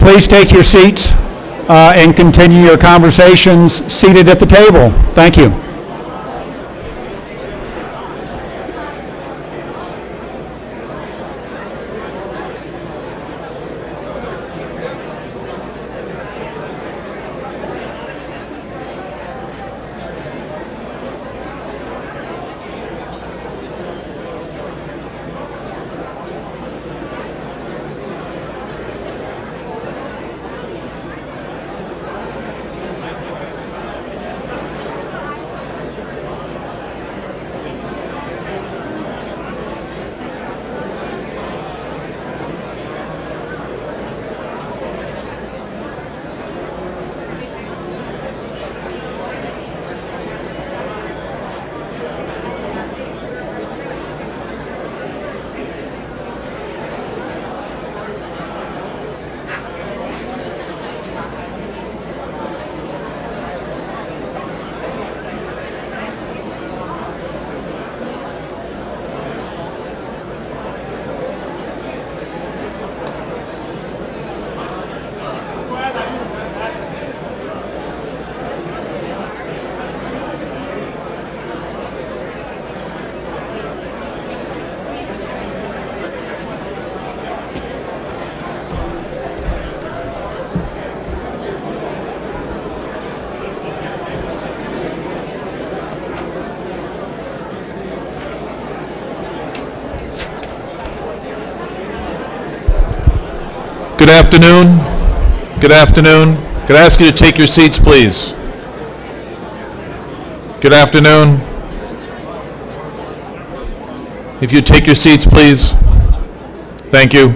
please take your seats and continue your conversations seated at the table. Thank you. Good afternoon. Good afternoon. Could I ask you to take your seats, please? Good afternoon. If you take your seats, please. Thank you.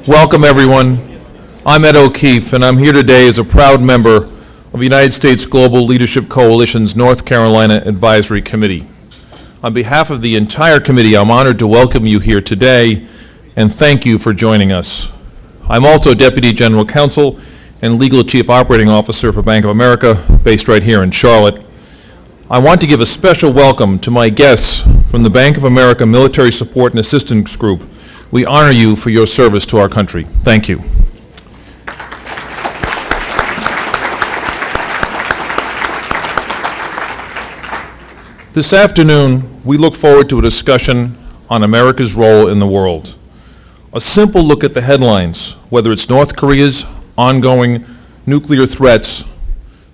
Welcome, everyone. I'm Ed O'Keefe, and I'm here today as a proud member of the United States Global Leadership Coalition's North Carolina Advisory Committee. On behalf of the entire committee, I'm honored to welcome you here today and thank you for joining us. I'm also Deputy General Counsel and Legal Chief Operating Officer for Bank of America, based right here in Charlotte. I want to give a special welcome to my guests from the Bank of America Military Support and Assistance Group. We honor you for your service to our country. Thank you. This afternoon, we look forward to a discussion on America's role in the world. A simple look at the headlines, whether it's North Korea's ongoing nuclear threats,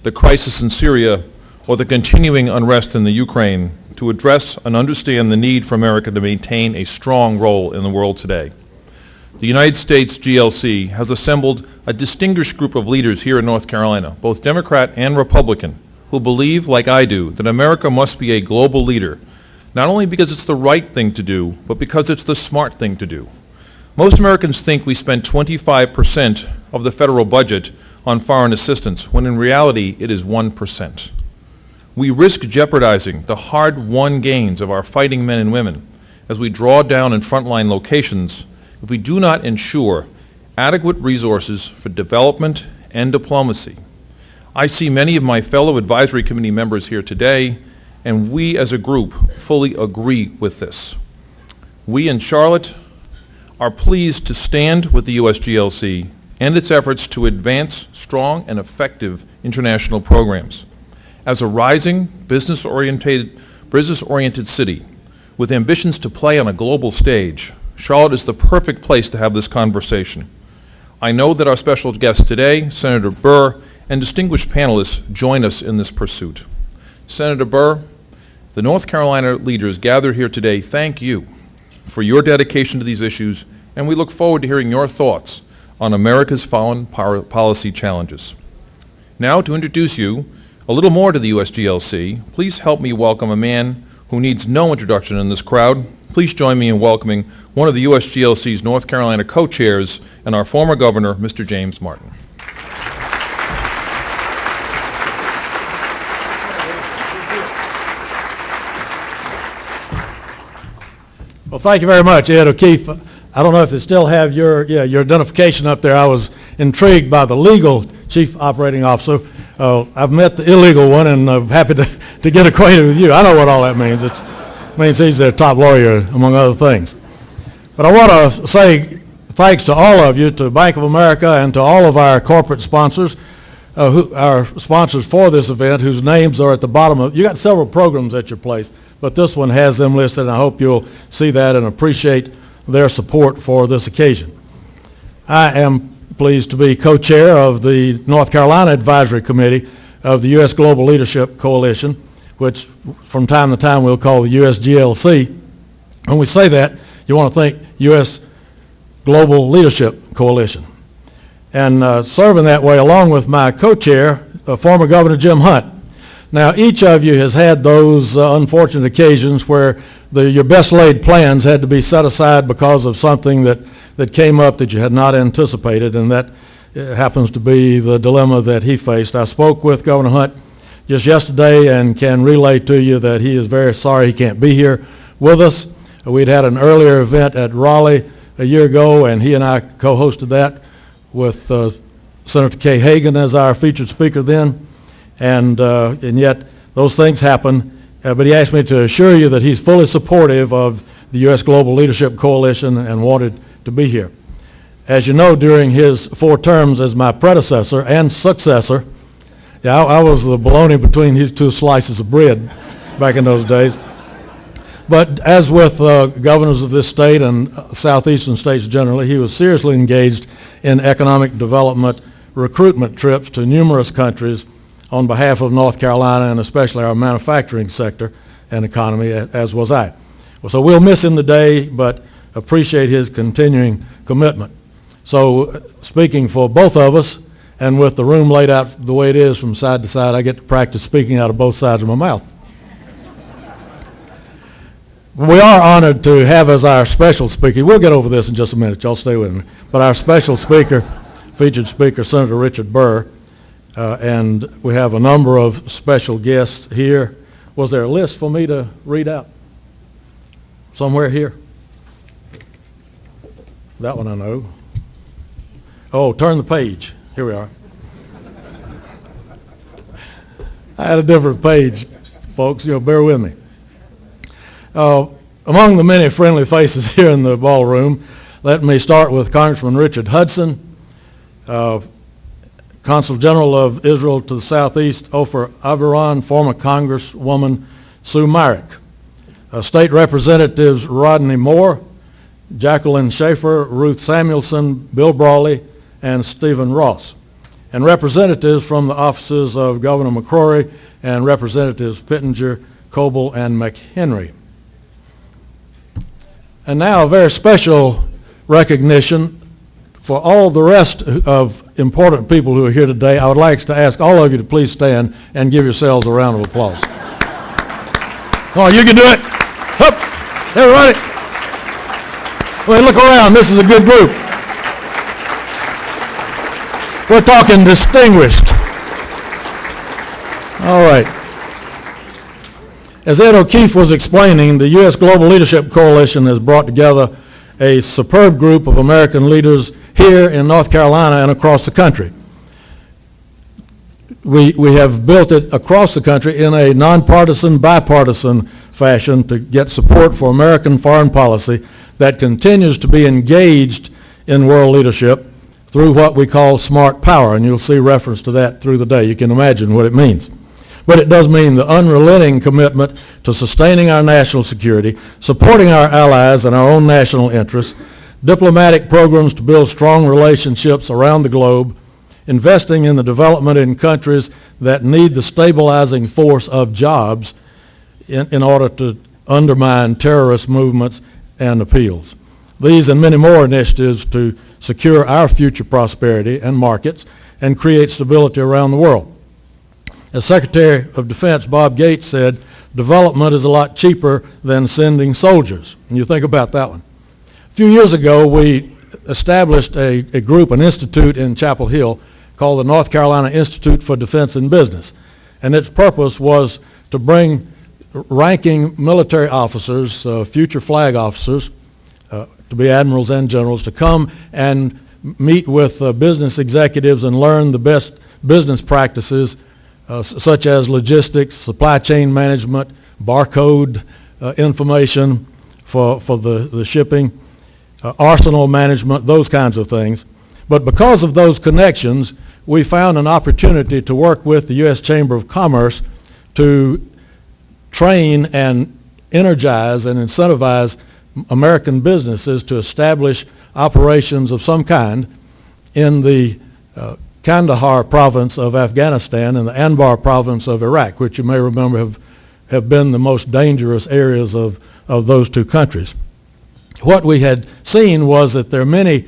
the crisis in Syria, or the continuing unrest in the Ukraine, to address and understand the need for America to maintain a strong role in the world today. The United States GLC has assembled a distinguished group of leaders here in North Carolina, both Democrat and Republican, who believe, like I do, that America must be a global leader, not only because it's the right thing to do, but because it's the smart thing to do. Most Americans think we spend 25% of the federal budget on foreign assistance, when in reality it is 1%. We risk jeopardizing the hard-won gains of our fighting men and women as we draw down in frontline locations if we do not ensure adequate resources for development and diplomacy. I see many of my fellow advisory committee members here today, and we as a group fully agree with this. We in Charlotte are pleased to stand with the USGLC and its efforts to advance strong and effective international programs. As a rising, business-oriented city with ambitions to play on a global stage, Charlotte is the perfect place to have this conversation. I know that our special guest today, Senator Burr, and distinguished panelists join us in this pursuit. Senator Burr, the North Carolina leaders gathered here today thank you for your dedication to these issues, and we look forward to hearing your thoughts on America's foreign policy challenges. Now, to introduce you a little more to the USGLC, please help me welcome a man who needs no introduction in this crowd. Please join me in welcoming one of the USGLC's North Carolina co-chairs and our former governor, Mr. James Martin. Well, thank you very much, Ed O'Keefe. I don't know if they still have your identification up there. I was intrigued by the legal chief operating officer. I've met the illegal one, and I'm happy to get acquainted with you. I know what all that means. It means he's their top lawyer, among other things. But I want to say thanks to all of you, to Bank of America and to all of our corporate sponsors, who are sponsors for this event, whose names are at the bottom of, you got several programs at your place, but this one has them listed, and I hope you'll see that and appreciate their support for this occasion. I am pleased to be co-chair of the North Carolina Advisory Committee of the U.S. Global Leadership Coalition, which from time to time we'll call the USGLC. When we say that, you want to think U.S. Global Leadership Coalition. And serving that way along with my co-chair, former Governor Jim Hunt. Now, each of you has had those unfortunate occasions where your best laid plans had to be set aside because of something that came up that you had not anticipated, and that happens to be the dilemma that he faced. I spoke with Governor Hunt just yesterday and can relay to you that he is very sorry he can't be here with us. We'd had an earlier event at Raleigh a year ago, and he and I co-hosted that with Senator Kay Hagan as our featured speaker then, and yet those things happen. But he asked me to assure you that he's fully supportive of the U.S. Global Leadership Coalition and wanted to be here. As you know, during his 4 terms as my predecessor and successor, I was the bologna between these 2 slices of bread back in those days. But as with governors of this state and southeastern states generally, he was seriously engaged in economic development recruitment trips to numerous countries on behalf of North Carolina and especially our manufacturing sector and economy, as was I. So we'll miss him today, but appreciate his continuing commitment. So speaking for both of us, and with the room laid out the way it is from side to side, I get to practice speaking out of both sides of my mouth. We are honored to have as our special speaker, we'll get over this in just a minute, y'all stay with me, but our special speaker, featured speaker, Senator Richard Burr, and we have a number of special guests here. Was there a list for me to read out? Somewhere here? That one I know. Oh, turn the page. Here we are. I had a different page, folks. Bear with me. Among the many friendly faces here in the ballroom, let me start with Congressman Richard Hudson, Consul General of Israel to the Southeast, Ofer Aviran, former Congresswoman Sue Myrick, State Representatives Rodney Moore, Jacqueline Schaefer, Ruth Samuelson, Bill Brawley, and Stephen Ross, and representatives from the offices of Governor McCrory and Representatives Pittenger, Coble, and McHenry. And now a very special recognition for all the rest of important people who are here today. I would like to ask all of you to please stand and give yourselves a round of applause. Come on, you can do it. Up, everybody. Well, look around. This is a good group. We're talking distinguished. All right. As Ed O'Keefe was explaining, the U.S. Global Leadership Coalition has brought together a superb group of American leaders here in North Carolina and across the country. We have built it across the country in a nonpartisan, bipartisan fashion to get support for American foreign policy that continues to be engaged in world leadership through what we call smart power, and you'll see reference to that through the day. You can imagine what it means. But it does mean the unrelenting commitment to sustaining our national security, supporting our allies and our own national interests, diplomatic programs to build strong relationships around the globe, investing in the development in countries that need the stabilizing force of jobs in order to undermine terrorist movements and appeals. These and many more initiatives to secure our future prosperity and markets and create stability around the world. As Secretary of Defense Bob Gates said, development is a lot cheaper than sending soldiers. And you think about that one. A few years ago, we established a group, an institute in Chapel Hill called the North Carolina Institute for Defense and Business. And its purpose was to bring ranking military officers, future flag officers, to be admirals and generals, to come and meet with business executives and learn the best business practices such as logistics, supply chain management, barcode information for the shipping, arsenal management, those kinds of things. But because of those connections, we found an opportunity to work with the U.S. Chamber of Commerce to train and energize and incentivize American businesses to establish operations of some kind in the Kandahar province of Afghanistan and the Anbar province of Iraq, which you may remember have been the most dangerous areas of those two countries. What we had seen was that there are many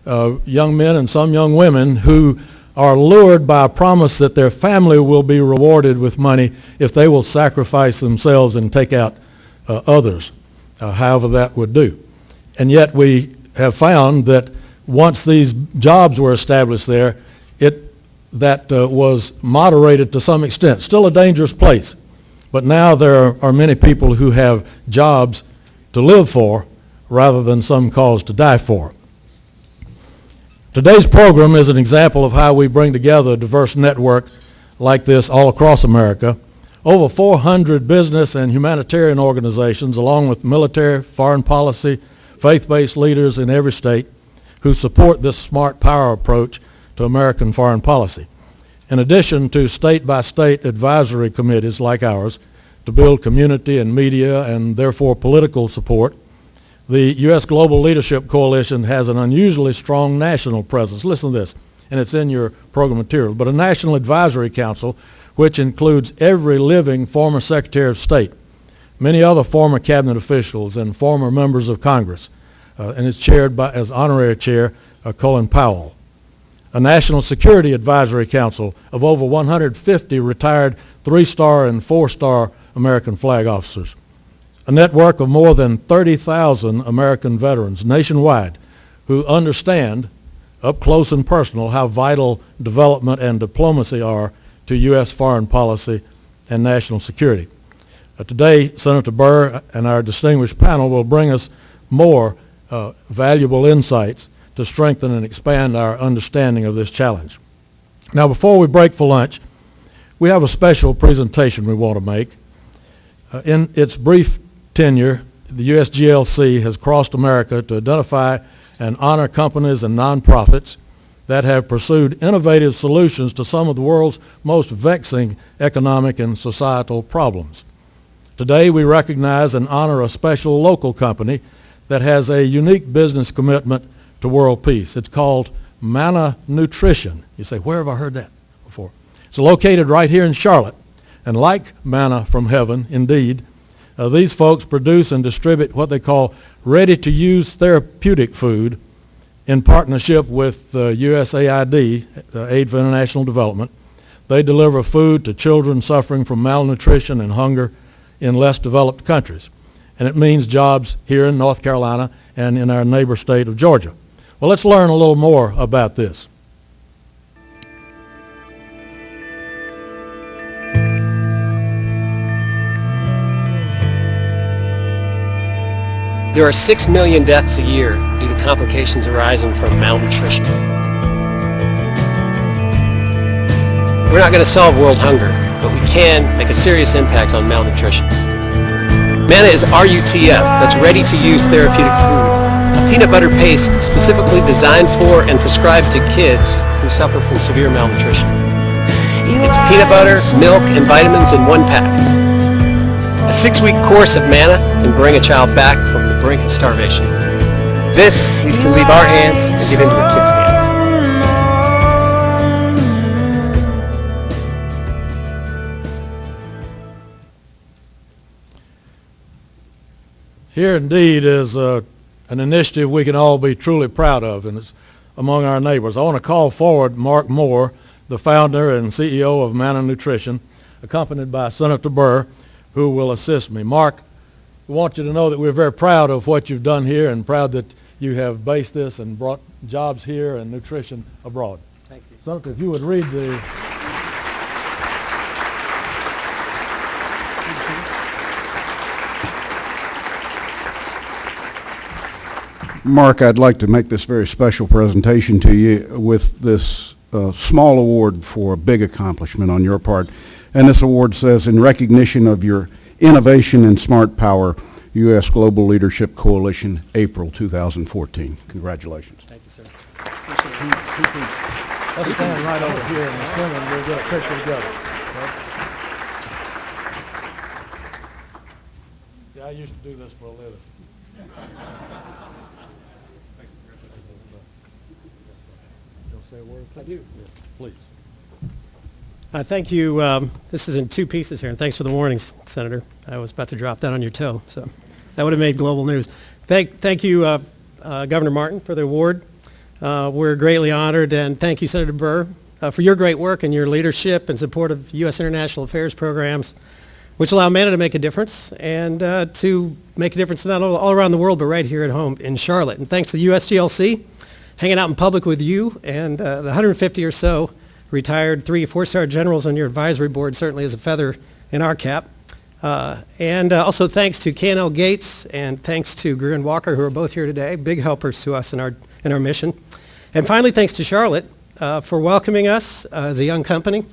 young men and some young women who are lured by a promise that their family will be rewarded with money if they will sacrifice themselves and take out others, however that would do. And yet we have found that once these jobs were established there, that was moderated to some extent. Still a dangerous place, but now there are many people who have jobs to live for rather than some cause to die for. Today's program is an example of how we bring together a diverse network like this all across America. Over 400 business and humanitarian organizations, along with military, foreign policy, faith-based leaders in every state who support this smart power approach to American foreign policy. In addition to state-by-state advisory committees like ours to build community and media and therefore political support, the U.S. Global Leadership Coalition has an unusually strong national presence. Listen to this, and it's in your program material, but a National Advisory Council which includes every living former Secretary of State, many other former cabinet officials, and former members of Congress, and it's chaired by, as honorary chair, Colin Powell. A National Security Advisory Council of over 150 retired 3-star and 4-star American flag officers. A network of more than 30,000 American veterans nationwide who understand up close and personal how vital development and diplomacy are to U.S. foreign policy and national security. Today, Senator Burr and our distinguished panel will bring us more valuable insights to strengthen and expand our understanding of this challenge. Now, before we break for lunch, we have a special presentation we want to make. In its brief tenure, the USGLC has crossed America to identify and honor companies and nonprofits that have pursued innovative solutions to some of the world's most vexing economic and societal problems. Today, we recognize and honor a special local company that has a unique business commitment to world peace. It's called Manna Nutrition. You say, where have I heard that before? It's located right here in Charlotte. And like manna from heaven, indeed, these folks produce and distribute what they call ready-to-use therapeutic food in partnership with USAID, Aid for International Development. They deliver food to children suffering from malnutrition and hunger in less developed countries. And it means jobs here in North Carolina and in our neighbor state of Georgia. Well, let's learn a little more about this. There are 6 million deaths a year due to complications arising from malnutrition. We're not going to solve world hunger, but we can make a serious impact on malnutrition. Manna is RUTF, that's ready-to-use therapeutic food, a peanut butter paste specifically designed for and prescribed to kids who suffer from severe malnutrition. It's peanut butter, milk, and vitamins in one pack. A 6-week course of manna can bring a child back from the brink of starvation. This needs to leave our hands and get into a kid's hands. Here indeed is an initiative we can all be truly proud of, and it's among our neighbors. I want to call forward Mark Moore, the founder and CEO of Manna Nutrition, accompanied by Senator Burr, who will assist me. Mark, we want you to know that we're very proud of what you've done here and proud that you have based this and brought jobs here and nutrition abroad. Thank you. Senator, if you would read the... Mark, I'd like to make this very special presentation to you with this small award for a big accomplishment on your part. And this award says, in recognition of your innovation and smart power, U.S. Global Leadership Coalition, April 2014. Congratulations. Thank you, sir. Let's stand right over here in the center and we'll get a picture together. See, I used to do this for a living. Don't say a word? I do. Yes, please. Thank you. This is in two pieces here, and thanks for the warnings, Senator. I was about to drop that on your toe, so that would have made global news. Thank you, Governor Martin, for the award. We're greatly honored, and thank you, Senator Burr, for your great work and your leadership and support of U.S. international affairs programs, which allow MENA to make a difference and to make a difference not all around the world, but right here at home in Charlotte. And thanks to the USGLC, hanging out in public with you and the 150 or so retired 3- or 4-star generals on your advisory board certainly is a feather in our cap. And also thanks to K&L Gates and thanks to Greer and Walker, who are both here today, big helpers to us in our mission. And finally, thanks to Charlotte for welcoming us as a young company.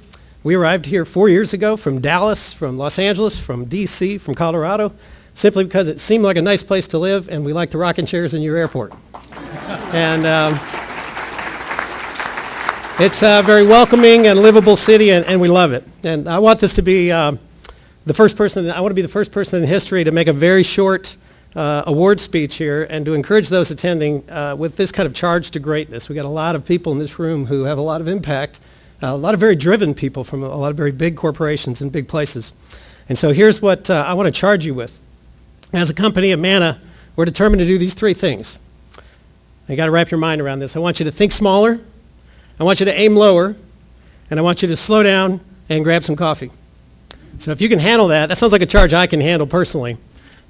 We arrived here 4 years ago from Dallas, from Los Angeles, from D.C., from Colorado, simply because it seemed like a nice place to live, and we like the rocking chairs in your airport. And it's a very welcoming and livable city, and we love it. And I want this to be I want to be the first person in history to make a very short award speech here and to encourage those attending with this kind of charge to greatness. We got a lot of people in this room who have a lot of impact, a lot of very driven people from a lot of very big corporations and big places. And so here's what I want to charge you with. As a company at MANA, we're determined to do these three things. You got to wrap your mind around this. I want you to think smaller, I want you to aim lower, and I want you to slow down and grab some coffee. So if you can handle that, that sounds like a charge I can handle personally,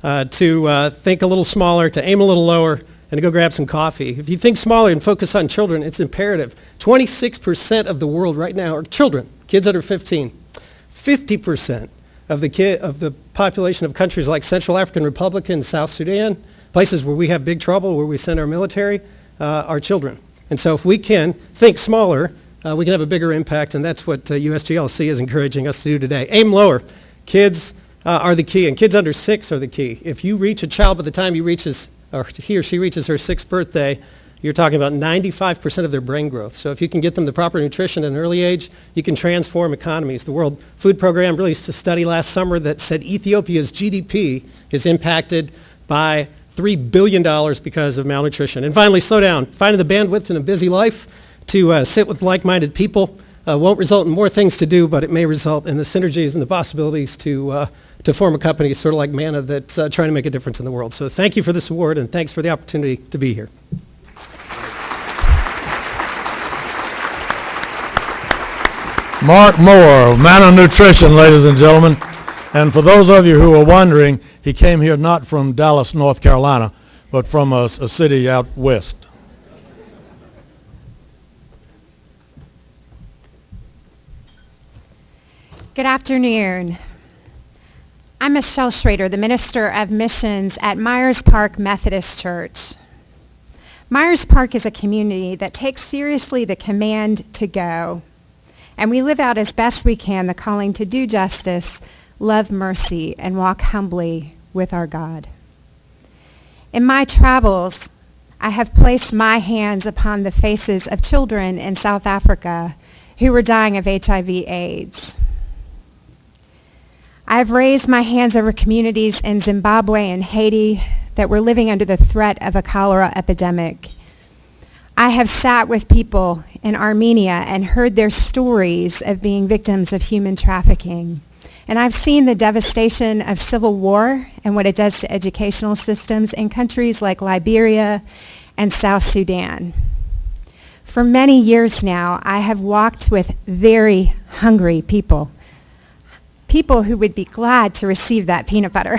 to think a little smaller, to aim a little lower, and to go grab some coffee. If you think smaller and focus on children, it's imperative. 26% of the world right now are children, kids under 15. 50% of the population of countries like Central African Republic and South Sudan, places where we have big trouble, where we send our military, are children. And so if we can think smaller, we can have a bigger impact, and that's what USGLC is encouraging us to do today. Aim lower. Kids are the key, and kids under 6 are the key. If you reach a child by the time he or she reaches her 6th birthday, you're talking about 95% of their brain growth. So if you can get them the proper nutrition at an early age, you can transform economies. The World Food Program released a study last summer that said Ethiopia's GDP is impacted by $3 billion because of malnutrition. And finally, slow down. Finding the bandwidth in a busy life to sit with like-minded people won't result in more things to do, but it may result in the synergies and the possibilities to form a company sort of like MANA that's trying to make a difference in the world. So thank you for this award, and thanks for the opportunity to be here. Mark Moore of MANA Nutrition, ladies and gentlemen. And for those of you who are wondering, he came here not from Dallas, North Carolina, but from a city out west. Good afternoon. I'm Michelle Schrader, the Minister of Missions at Myers Park Methodist Church. Myers Park is a community that takes seriously the command to go, and we live out as best we can the calling to do justice, love mercy, and walk humbly with our God. In my travels, I have placed my hands upon the faces of children in South Africa who were dying of HIV/AIDS. I've raised my hands over communities in Zimbabwe and Haiti that were living under the threat of a cholera epidemic. I have sat with people in Armenia and heard their stories of being victims of human trafficking. And I've seen the devastation of civil war and what it does to educational systems in countries like Liberia and South Sudan. For many years now, I have walked with very hungry people who would be glad to receive that peanut butter.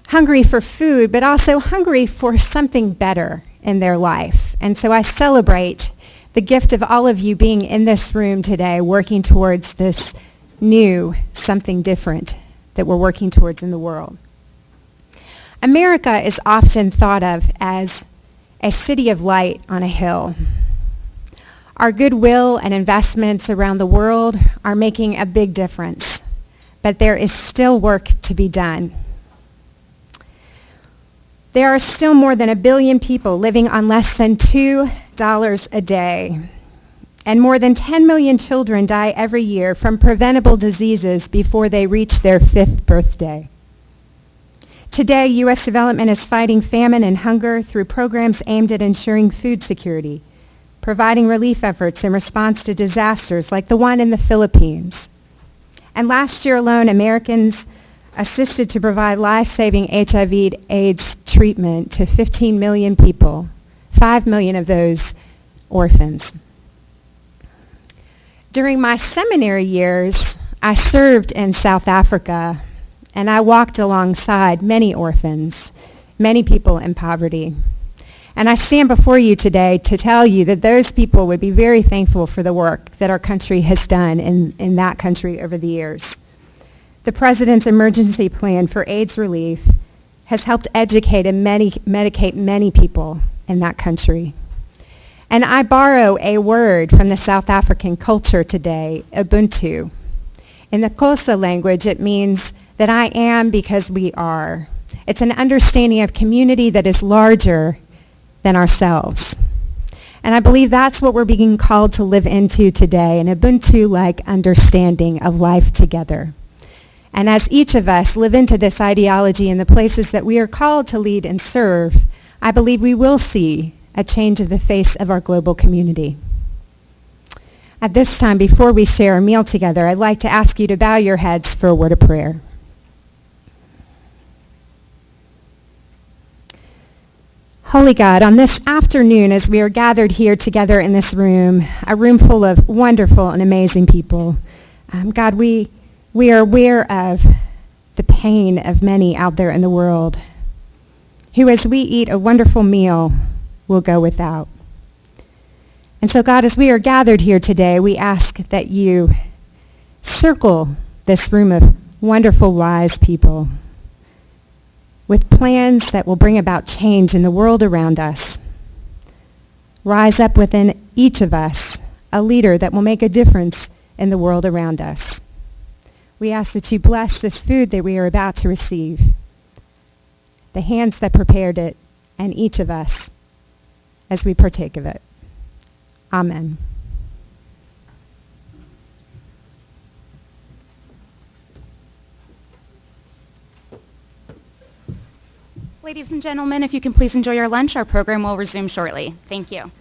Hungry for food, but also hungry for something better in their life. And so I celebrate the gift of all of you being in this room today, working towards this new something different that we're working towards in the world. America is often thought of as a city of light on a hill. Our goodwill and investments around the world are making a big difference, but there is still work to be done. There are still more than 1 billion people living on less than $2 a day. And more than 10 million children die every year from preventable diseases before they reach their 5th birthday. Today, U.S. development is fighting famine and hunger through programs aimed at ensuring food security, providing relief efforts in response to disasters like the one in the Philippines. And last year alone, Americans assisted to provide life-saving HIV/AIDS treatment to 15 million people, 5 million of those orphans. During my seminary years, I served in South Africa, and I walked alongside many orphans, many people in poverty. And I stand before you today to tell you that those people would be very thankful for the work that our country has done in that country over the years. The President's emergency plan for AIDS relief has helped educate and medicate many people in that country. And I borrow a word from the South African culture today, Ubuntu. In the Xhosa language, it means that I am because we are. It's an understanding of community that is larger than ourselves. And I believe that's what we're being called to live into today, an Ubuntu-like understanding of life together. And as each of us live into this ideology in the places that we are called to lead and serve, I believe we will see a change of the face of our global community. At this time, before we share a meal together, I'd like to ask you to bow your heads for a word of prayer. Holy God, on this afternoon as we are gathered here together in this room, a room full of wonderful and amazing people, God, we are aware of the pain of many out there in the world who, as we eat a wonderful meal, will go without. And so, God, as we are gathered here today, we ask that you circle this room of wonderful, wise people with plans that will bring about change in the world around us. Rise up within each of us a leader that will make a difference in the world around us. We ask that you bless this food that we are about to receive, the hands that prepared it, and each of us as we partake of it. Amen. Ladies and gentlemen, if you can please enjoy your lunch, our program will resume shortly. Thank you.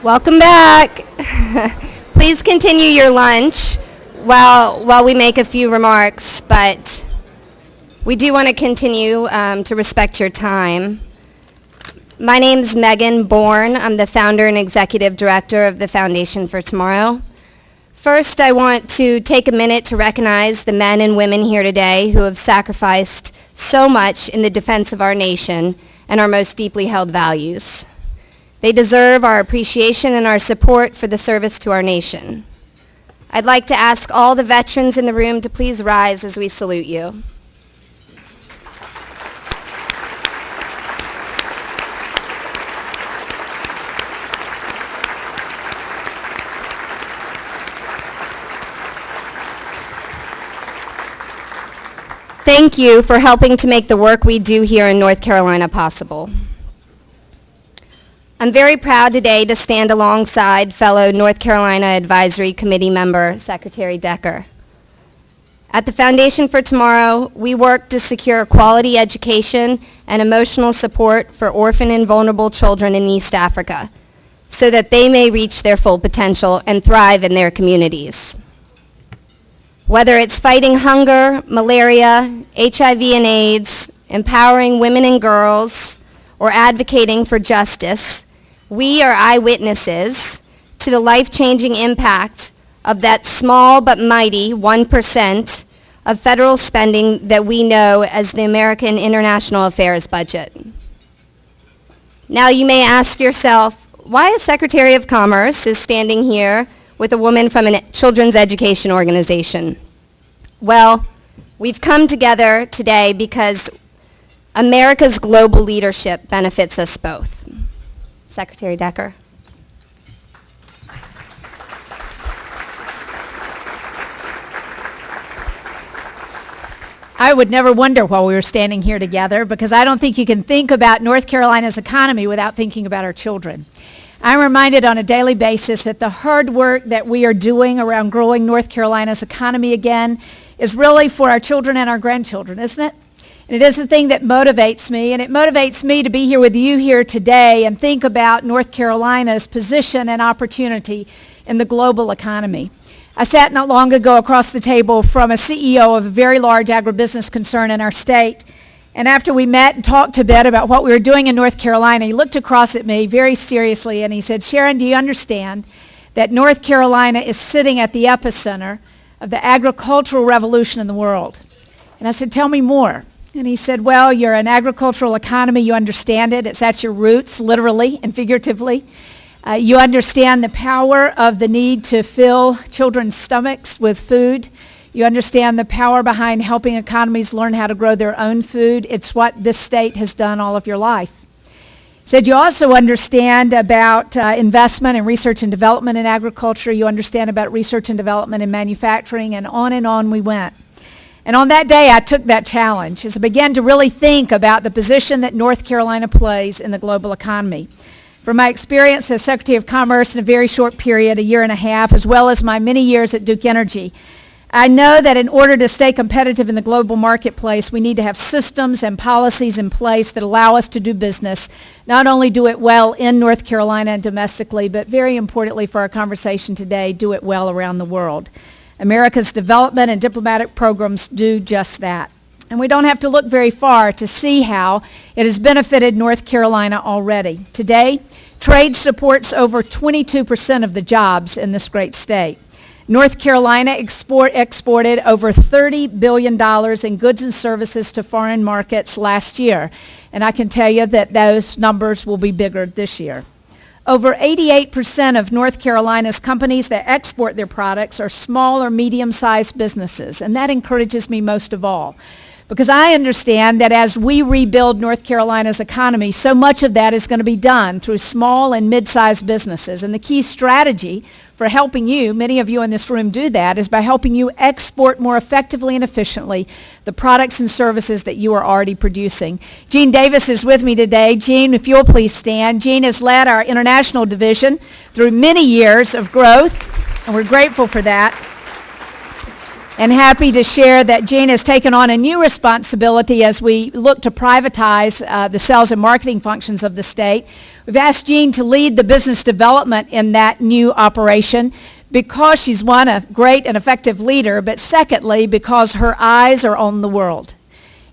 Welcome back. Please continue your lunch while we make a few remarks, but we do want to continue to respect your time. My name's Megan Bourne. I'm the founder and executive director of the Foundation for Tomorrow. First, I want to take a minute to recognize the men and women here today who have sacrificed so much in the defense of our nation and our most deeply held values. They deserve our appreciation and our support for the service to our nation. I'd like to ask all the veterans in the room to please rise as we salute you. Thank you for helping to make the work we do here in North Carolina possible. I'm very proud today to stand alongside fellow North Carolina Advisory Committee member, Secretary Decker. At the Foundation for Tomorrow, we work to secure quality education and emotional support for orphan and vulnerable children in East Africa so that they may reach their full potential and thrive in their communities. Whether it's fighting hunger, malaria, HIV and AIDS, empowering women and girls, or advocating for justice, we are eyewitnesses to the life-changing impact of that small but mighty 1% of federal spending that we know as the American International Affairs budget. Now you may ask yourself, why a Secretary of Commerce is standing here with a woman from a children's education organization? Well, we've come together today because America's global leadership benefits us both. Secretary Decker. I would never wonder why we were standing here together, because I don't think you can think about North Carolina's economy without thinking about our children. I'm reminded on a daily basis that the hard work that we are doing around growing North Carolina's economy again is really for our children and our grandchildren, isn't it? And it is the thing that motivates me, and it motivates me to be here with you here today and think about North Carolina's position and opportunity in the global economy. I sat not long ago across the table from a CEO of a very large agribusiness concern in our state, and after we met and talked a bit about what we were doing in North Carolina, he looked across at me very seriously and he said, "Sharon, do you understand that North Carolina is sitting at the epicenter of the agricultural revolution in the world?" And I said, "Tell me more." And he said, "Well, you're an agricultural economy, you understand it, it's at your roots, literally and figuratively. You understand the power of the need to fill children's stomachs with food. You understand the power behind helping economies learn how to grow their own food. It's what this state has done all of your life." He said, "You also understand about investment and research and development in agriculture. You understand about research and development in manufacturing," and on we went. And on that day, I took that challenge as I began to really think about the position that North Carolina plays in the global economy. From my experience as Secretary of Commerce in a very short period, a year and a half, as well as my many years at Duke Energy, I know that in order to stay competitive in the global marketplace, we need to have systems and policies in place that allow us to do business, not only do it well in North Carolina and domestically, but very importantly for our conversation today, do it well around the world. America's development and diplomatic programs do just that. And we don't have to look very far to see how it has benefited North Carolina already. Today, trade supports over 22% of the jobs in this great state. North Carolina exported over $30 billion in goods and services to foreign markets last year. And I can tell you that those numbers will be bigger this year. Over 88% of North Carolina's companies that export their products are small or medium-sized businesses, and that encourages me most of all, because I understand that as we rebuild North Carolina's economy, so much of that is going to be done through small and mid-sized businesses. And the key strategy for helping you, many of you in this room do that, is by helping you export more effectively and efficiently the products and services that you are already producing. Jean Davis is with me today. Jean, if you'll please stand. Jean has led our international division through many years of growth, and we're grateful for that. and happy to share that Jean has taken on a new responsibility as we look to privatize the sales and marketing functions of the state. We've asked Jean to lead the business development in that new operation because she's, one, a great and effective leader, but secondly, because her eyes are on the world.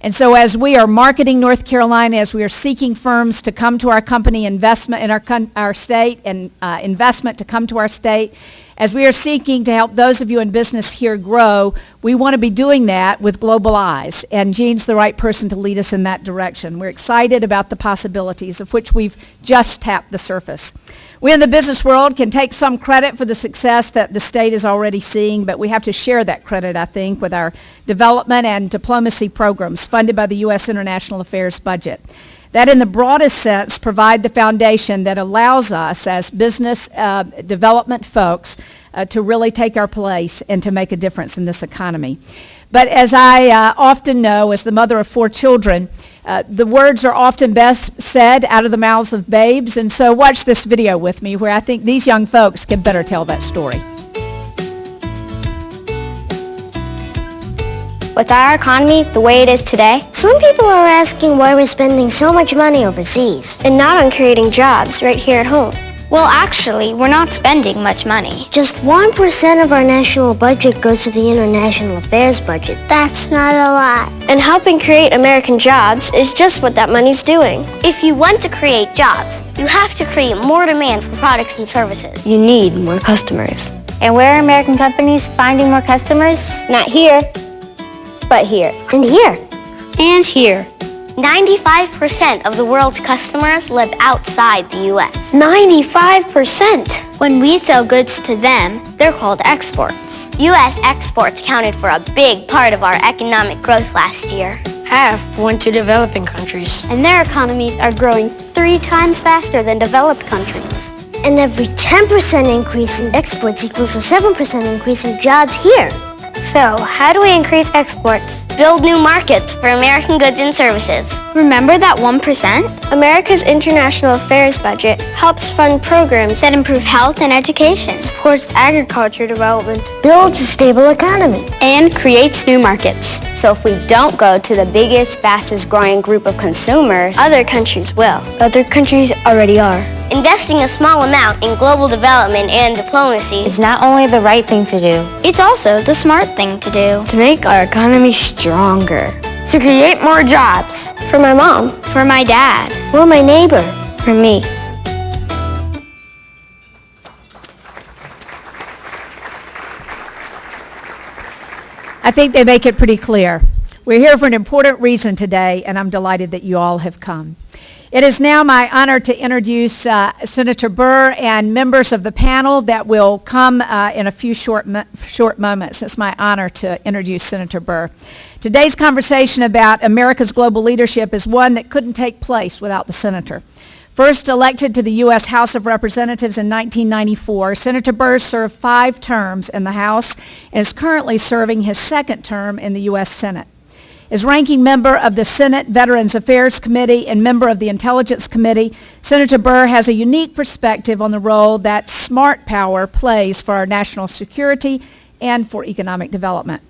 And so as we are marketing North Carolina, as we are seeking firms to come to our company, investment in our state, and investment to come to our state, as we are seeking to help those of you in business here grow, we want to be doing that with global eyes. And Jean's the right person to lead us in that direction. We're excited about the possibilities, of which we've just tapped the surface. We in the business world can take some credit for the success that the state is already seeing, but we have to share that credit, I think, with our development and diplomacy programs funded by the U.S. International Affairs budget. That, in the broadest sense, provide the foundation that allows us as business development folks to really take our place and to make a difference in this economy. But as I often know, as the mother of 4 children, the words are often best said out of the mouths of babes, and so watch this video with me where I think these young folks can better tell that story. With our economy the way it is today, some people are asking why we're spending so much money overseas and not on creating jobs right here at home. Well, actually, we're not spending much money. Just 1% of our national budget goes to the international affairs budget. That's not a lot. And helping create American jobs is just what that money's doing. If you want to create jobs, you have to create more demand for products and services. You need more customers. And where are American companies finding more customers? Not here, but here. And here. And here. 95% of the world's customers live outside the U.S. 95%! When we sell goods to them, they're called exports. U.S. exports accounted for a big part of our economic growth last year. Half went to developing countries. And their economies are growing 3 times faster than developed countries. And every 10% increase in exports equals a 7% increase in jobs here. So, how do we increase exports? Build new markets for American goods and services. Remember that 1%? America's international affairs budget helps fund programs that improve health and education, supports agriculture development, builds a stable economy, and creates new markets. So if we don't go to the biggest, fastest growing group of consumers, other countries will. Other countries already are. Investing a small amount in global development and diplomacy is not only the right thing to do, it's also the smart thing to do. To make our economy stronger. To create more jobs. For my mom. For my dad. For my neighbor. For me. I think they make it pretty clear. We're here for an important reason today, and I'm delighted that you all have come. It is now my honor to introduce Senator Burr and members of the panel that will come in a few short moments. It's my honor to introduce Senator Burr. Today's conversation about America's global leadership is one that couldn't take place without the senator. First elected to the U.S. House of Representatives in 1994, Senator Burr served 5 terms in the House and is currently serving his 2nd term in the U.S. Senate. As ranking member of the Senate Veterans Affairs Committee and member of the Intelligence Committee, Senator Burr has a unique perspective on the role that smart power plays for our national security and for economic development.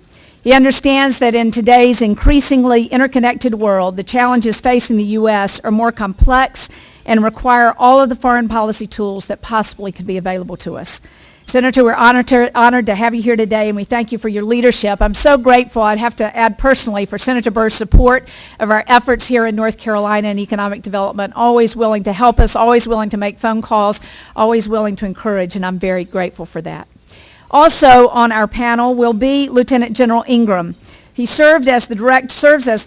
He understands that in today's increasingly interconnected world, the challenges facing the U.S. are more complex and require all of the foreign policy tools that possibly could be available to us. Senator, we're honored to have you here today, and we thank you for your leadership. I'm so grateful, I'd have to add personally, for Senator Burr's support of our efforts here in North Carolina in economic development, always willing to help us, always willing to make phone calls, always willing to encourage, and I'm very grateful for that. Also on our panel will be Lieutenant General Ingram. He serves as the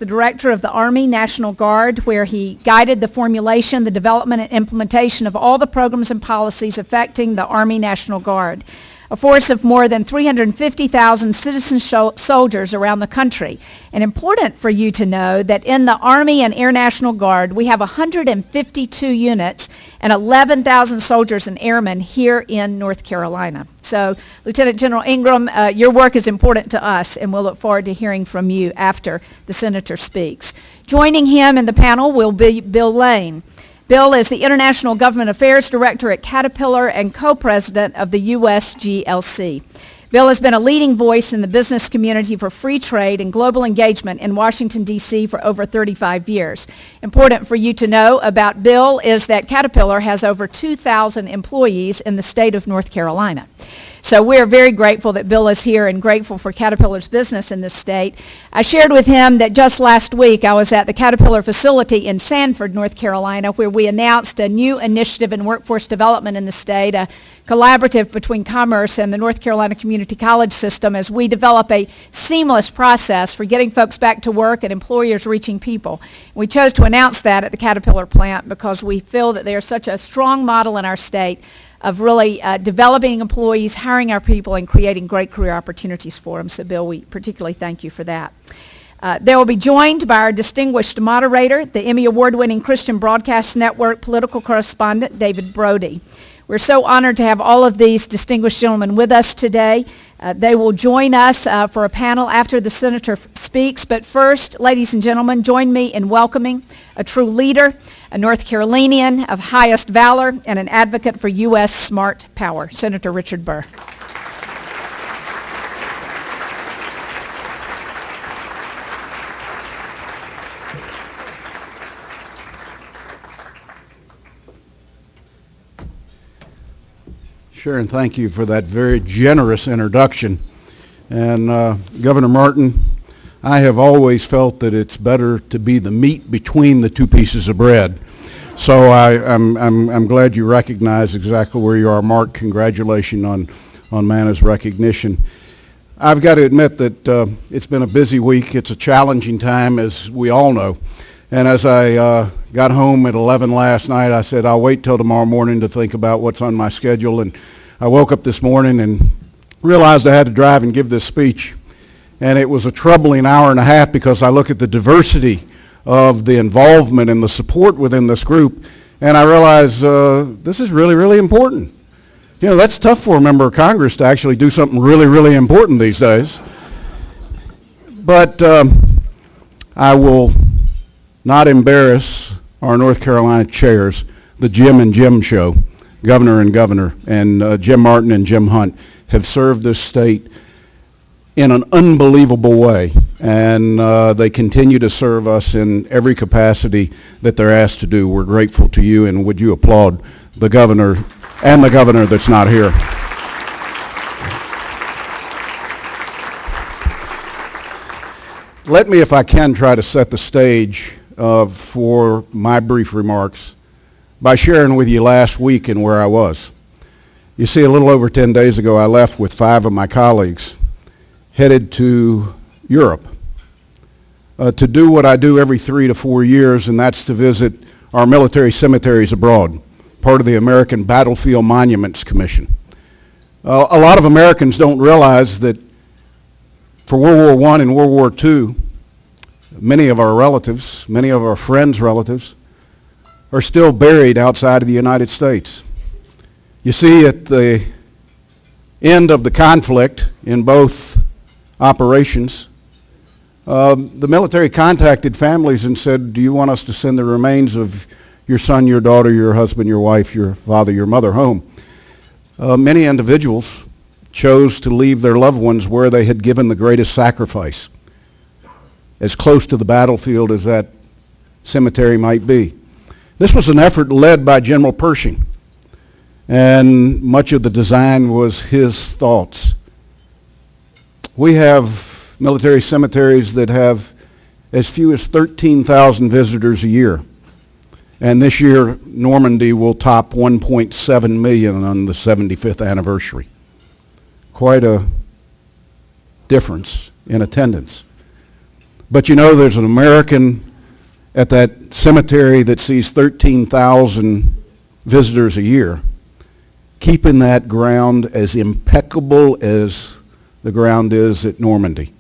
director of the Army National Guard, where he guided the formulation, the development, and implementation of all the programs and policies affecting the Army National Guard, a force of more than 350,000 citizen soldiers around the country. And important for you to know that in the Army and Air National Guard, we have 152 units and 11,000 soldiers and airmen here in North Carolina. So, Lieutenant General Ingram, your work is important to us, and we'll look forward to hearing from you after the Senator speaks. Joining him in the panel will be Bill Lane. Bill is the International Government Affairs Director at Caterpillar and co-president of the USGLC. Bill has been a leading voice in the business community for free trade and global engagement in Washington, D.C. for over 35 years. Important for you to know about Bill is that Caterpillar has over 2,000 employees in the state of North Carolina. So we're very grateful that Bill is here and grateful for Caterpillar's business in this state. I shared with him that just last week I was at the Caterpillar facility in Sanford, North Carolina, where we announced a new initiative in workforce development in the state, a collaborative between Commerce and the North Carolina Community College system as we develop a seamless process for getting folks back to work and employers reaching people. We chose to announce that at the Caterpillar plant because we feel that they are such a strong model in our state of really developing employees, hiring our people, and creating great career opportunities for them. So, Bill, we particularly thank you for that. They will be joined by our distinguished moderator, the Emmy Award-winning Christian Broadcast Network political correspondent, David Brody. We're so honored to have all of these distinguished gentlemen with us today. They will join us for a panel after the senator speaks. But first, ladies and gentlemen, join me in welcoming a true leader, a North Carolinian of highest valor, and an advocate for U.S. smart power, Senator Richard Burr. Sharon, thank you for that very generous introduction. And Governor Martin, I have always felt that it's better to be the meat between the two pieces of bread. So I'm glad you recognize exactly where you are. Mark, congratulations on Mana's recognition. I've got to admit that it's been a busy week. It's a challenging time, as we all know. And as I got home at 11 last night, I said, I'll wait till tomorrow morning to think about what's on my schedule. And I woke up this morning and realized I had to drive and give this speech. And it was a troubling hour and a half because I look at the diversity of the involvement and the support within this group, and I realize this is really, really important. You know, that's tough for a member of Congress to actually do something really, really important these days. But I will not embarrass our North Carolina chairs, the Jim and Jim show, Governor and Governor, and Jim Martin and Jim Hunt have served this state in an unbelievable way, and they continue to serve us in every capacity that they're asked to do. We're grateful to you, and would you applaud the governor and the governor that's not here. Let me, if I can, try to set the stage for my brief remarks by sharing with you last week and where I was. You see, a little over 10 days ago, I left with 5 of my colleagues, headed to Europe to do what I do every 3 to 4 years, and that's to visit our military cemeteries abroad, part of the American Battlefield Monuments Commission. A lot of Americans don't realize that for World War I and World War II, many of our relatives, many of our friends' relatives, are still buried outside of the United States. You see, at the end of the conflict in both operations, the military contacted families and said, do you want us to send the remains of your son, your daughter, your husband, your wife, your father, your mother home? Many individuals chose to leave their loved ones where they had given the greatest sacrifice, as close to the battlefield as that cemetery might be. This was an effort led by General Pershing, and much of the design was his thoughts. We have military cemeteries that have as few as 13,000 visitors a year. And this year, Normandy will top 1.7 million on the 75th anniversary. Quite a difference in attendance. But you know, there's an American at that cemetery that sees 13,000 visitors a year, keeping that ground as impeccable as the ground is at Normandy,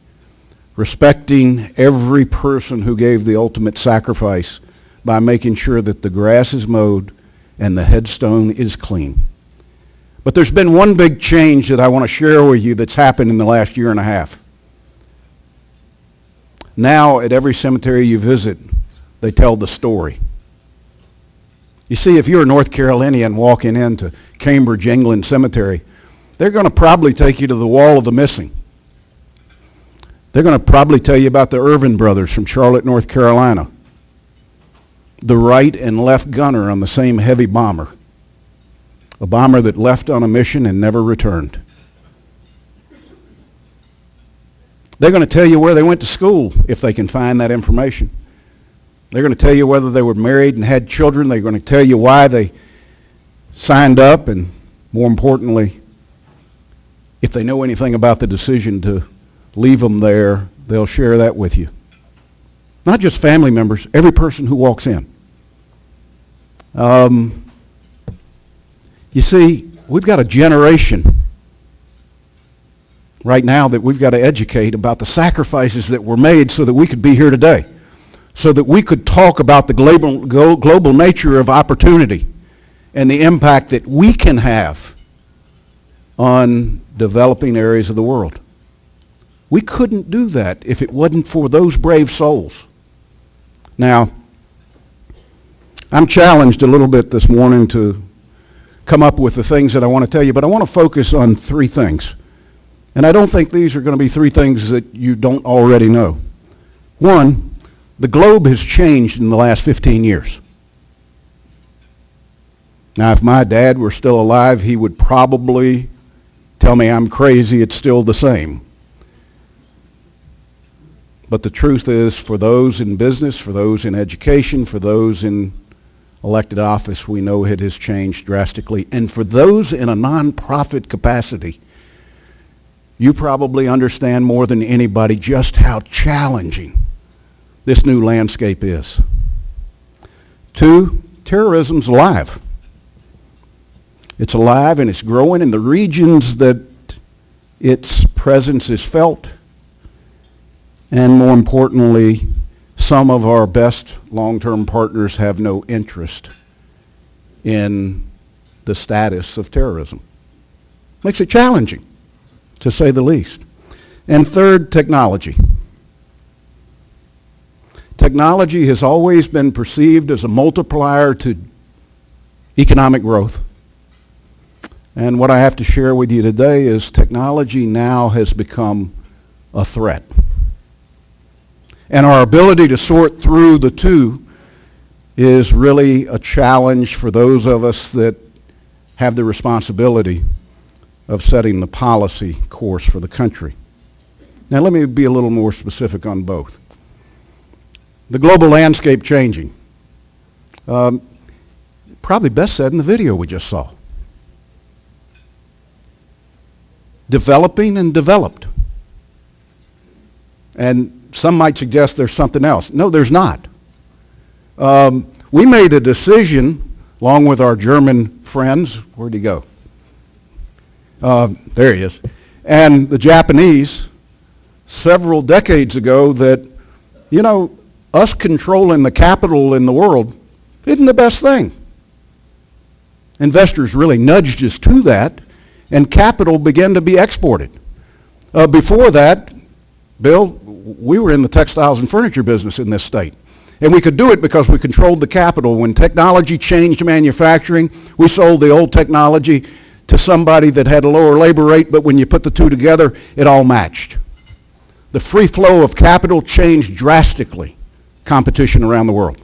respecting every person who gave the ultimate sacrifice by making sure that the grass is mowed and the headstone is clean. But there's been one big change that I want to share with you that's happened in the last year and a half. Now, at every cemetery you visit, they tell the story. You see, if you're a North Carolinian walking into Cambridge, England Cemetery, They're going to probably take you to the Wall of the Missing. They're going to probably tell you about the Irvin brothers from Charlotte, North Carolina. The right and left gunner on the same heavy bomber. A bomber that left on a mission and never returned. They're going to tell you where they went to school if they can find that information. They're going to tell you whether they were married and had children. They're going to tell you why they signed up, and more importantly, if they know anything about the decision to leave them there, they'll share that with you. Not just family members, every person who walks in. You see, we've got a generation right now that we've got to educate about the sacrifices that were made so that we could be here today, so that we could talk about the global nature of opportunity and the impact that we can have on developing areas of the world. We couldn't do that if it wasn't for those brave souls. Now, I'm challenged a little bit this morning to come up with the things that I want to tell you, but I want to focus on three things. And I don't think these are going to be three things that you don't already know. One, the globe has changed in the last 15 years. Now, if my dad were still alive, he would probably tell me I'm crazy, it's still the same. But the truth is, for those in business, for those in education, for those in elected office, we know it has changed drastically. And for those in a nonprofit capacity, you probably understand more than anybody just how challenging this new landscape is. Two, terrorism's alive. It's alive and it's growing in the regions that its presence is felt. And more importantly, some of our best long-term partners have no interest in the status of terrorism. Makes it challenging, to say the least. And third, technology. Technology has always been perceived as a multiplier to economic growth. And what I have to share with you today is technology now has become a threat. And our ability to sort through the two is really a challenge for those of us that have the responsibility of setting the policy course for the country. Now let me be a little more specific on both. The global landscape changing. Probably best said in the video we just saw. Developing and developed. And some might suggest there's something else. No, there's not. We made a decision, along with our German friends. Where'd he go? There he is. And the Japanese, several decades ago, that, you know, us controlling the capital in the world isn't the best thing. Investors really nudged us to that, and capital began to be exported. Before that, Bill, we were in the textiles and furniture business in this state. And we could do it because we controlled the capital. When technology changed manufacturing, we sold the old technology to somebody that had a lower labor rate, but when you put the two together, it all matched. The free flow of capital changed drastically competition around the world.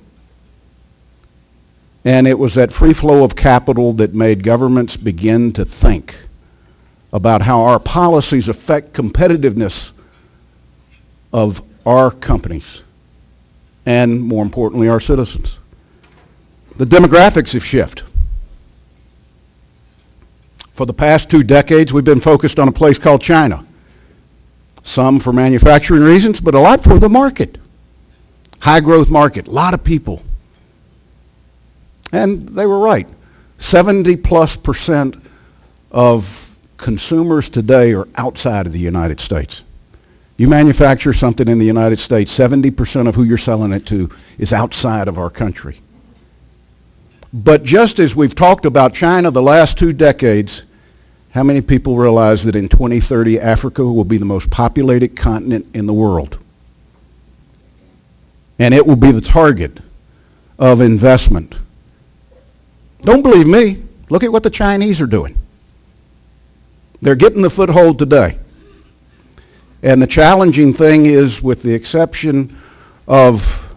And it was that free flow of capital that made governments begin to think about how our policies affect competitiveness of our companies and, more importantly, our citizens. The demographics have shifted. For the past 2 decades, we've been focused on a place called China. Some for manufacturing reasons, but a lot for the market. High growth market, a lot of people. And they were right. 70+% of consumers today are outside of the United States. You manufacture something in the United States, 70% of who you're selling it to is outside of our country. But just as we've talked about China the last 2 decades, how many people realize that in 2030 Africa will be the most populated continent in the world? And it will be the target of investment. Don't believe me. Look at what the Chinese are doing. They're getting the foothold today. And the challenging thing is, with the exception of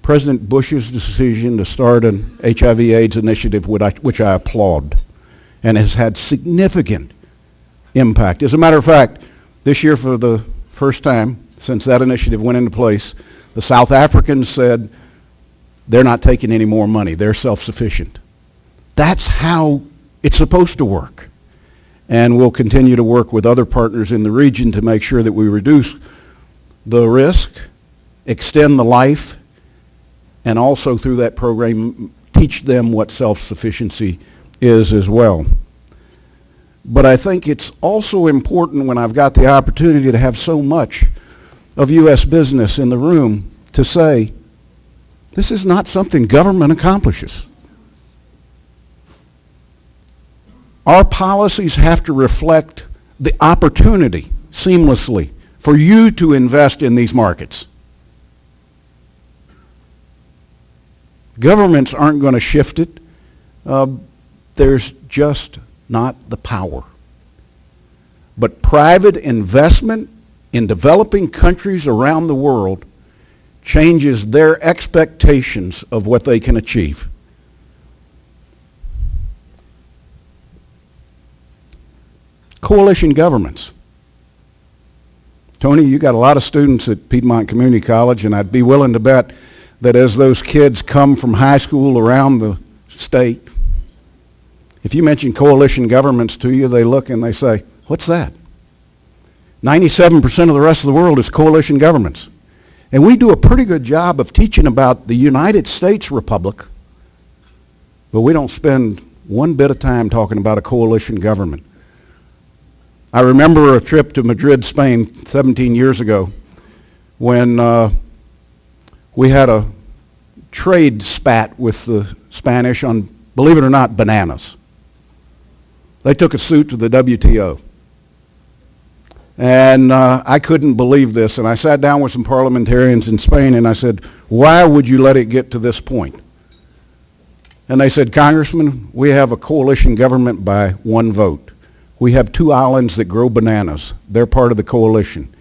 President Bush's decision to start an HIV/AIDS initiative, which I applaud, and has had significant impact. As a matter of fact, this year, for the first time since that initiative went into place, the South Africans said they're not taking any more money. They're self-sufficient. That's how it's supposed to work. And we'll continue to work with other partners in the region to make sure that we reduce the risk, extend the life, and also through that program teach them what self-sufficiency is as well. But I think it's also important, when I've got the opportunity to have so much of U.S. business in the room, to say this is not something government accomplishes. Our policies have to reflect the opportunity seamlessly for you to invest in these markets. Governments aren't going to shift it. There's just not the power. But private investment in developing countries around the world changes their expectations of what they can achieve. Coalition governments. Tony, you got a lot of students at Piedmont Community College, and I'd be willing to bet that as those kids come from high school around the state, if you mention coalition governments to you, they look and they say, what's that? 97% of the rest of the world is coalition governments. And we do a pretty good job of teaching about the United States Republic, but we don't spend one bit of time talking about a coalition government. I remember a trip to Madrid, Spain, 17 years ago, when we had a trade spat with the Spanish on, believe it or not, bananas. They took a suit to the WTO. And I couldn't believe this. And I sat down with some parliamentarians in Spain and I said, why would you let it get to this point? And they said, Congressman, we have a coalition government by one vote. We have 2 islands that grow bananas. They're part of the coalition.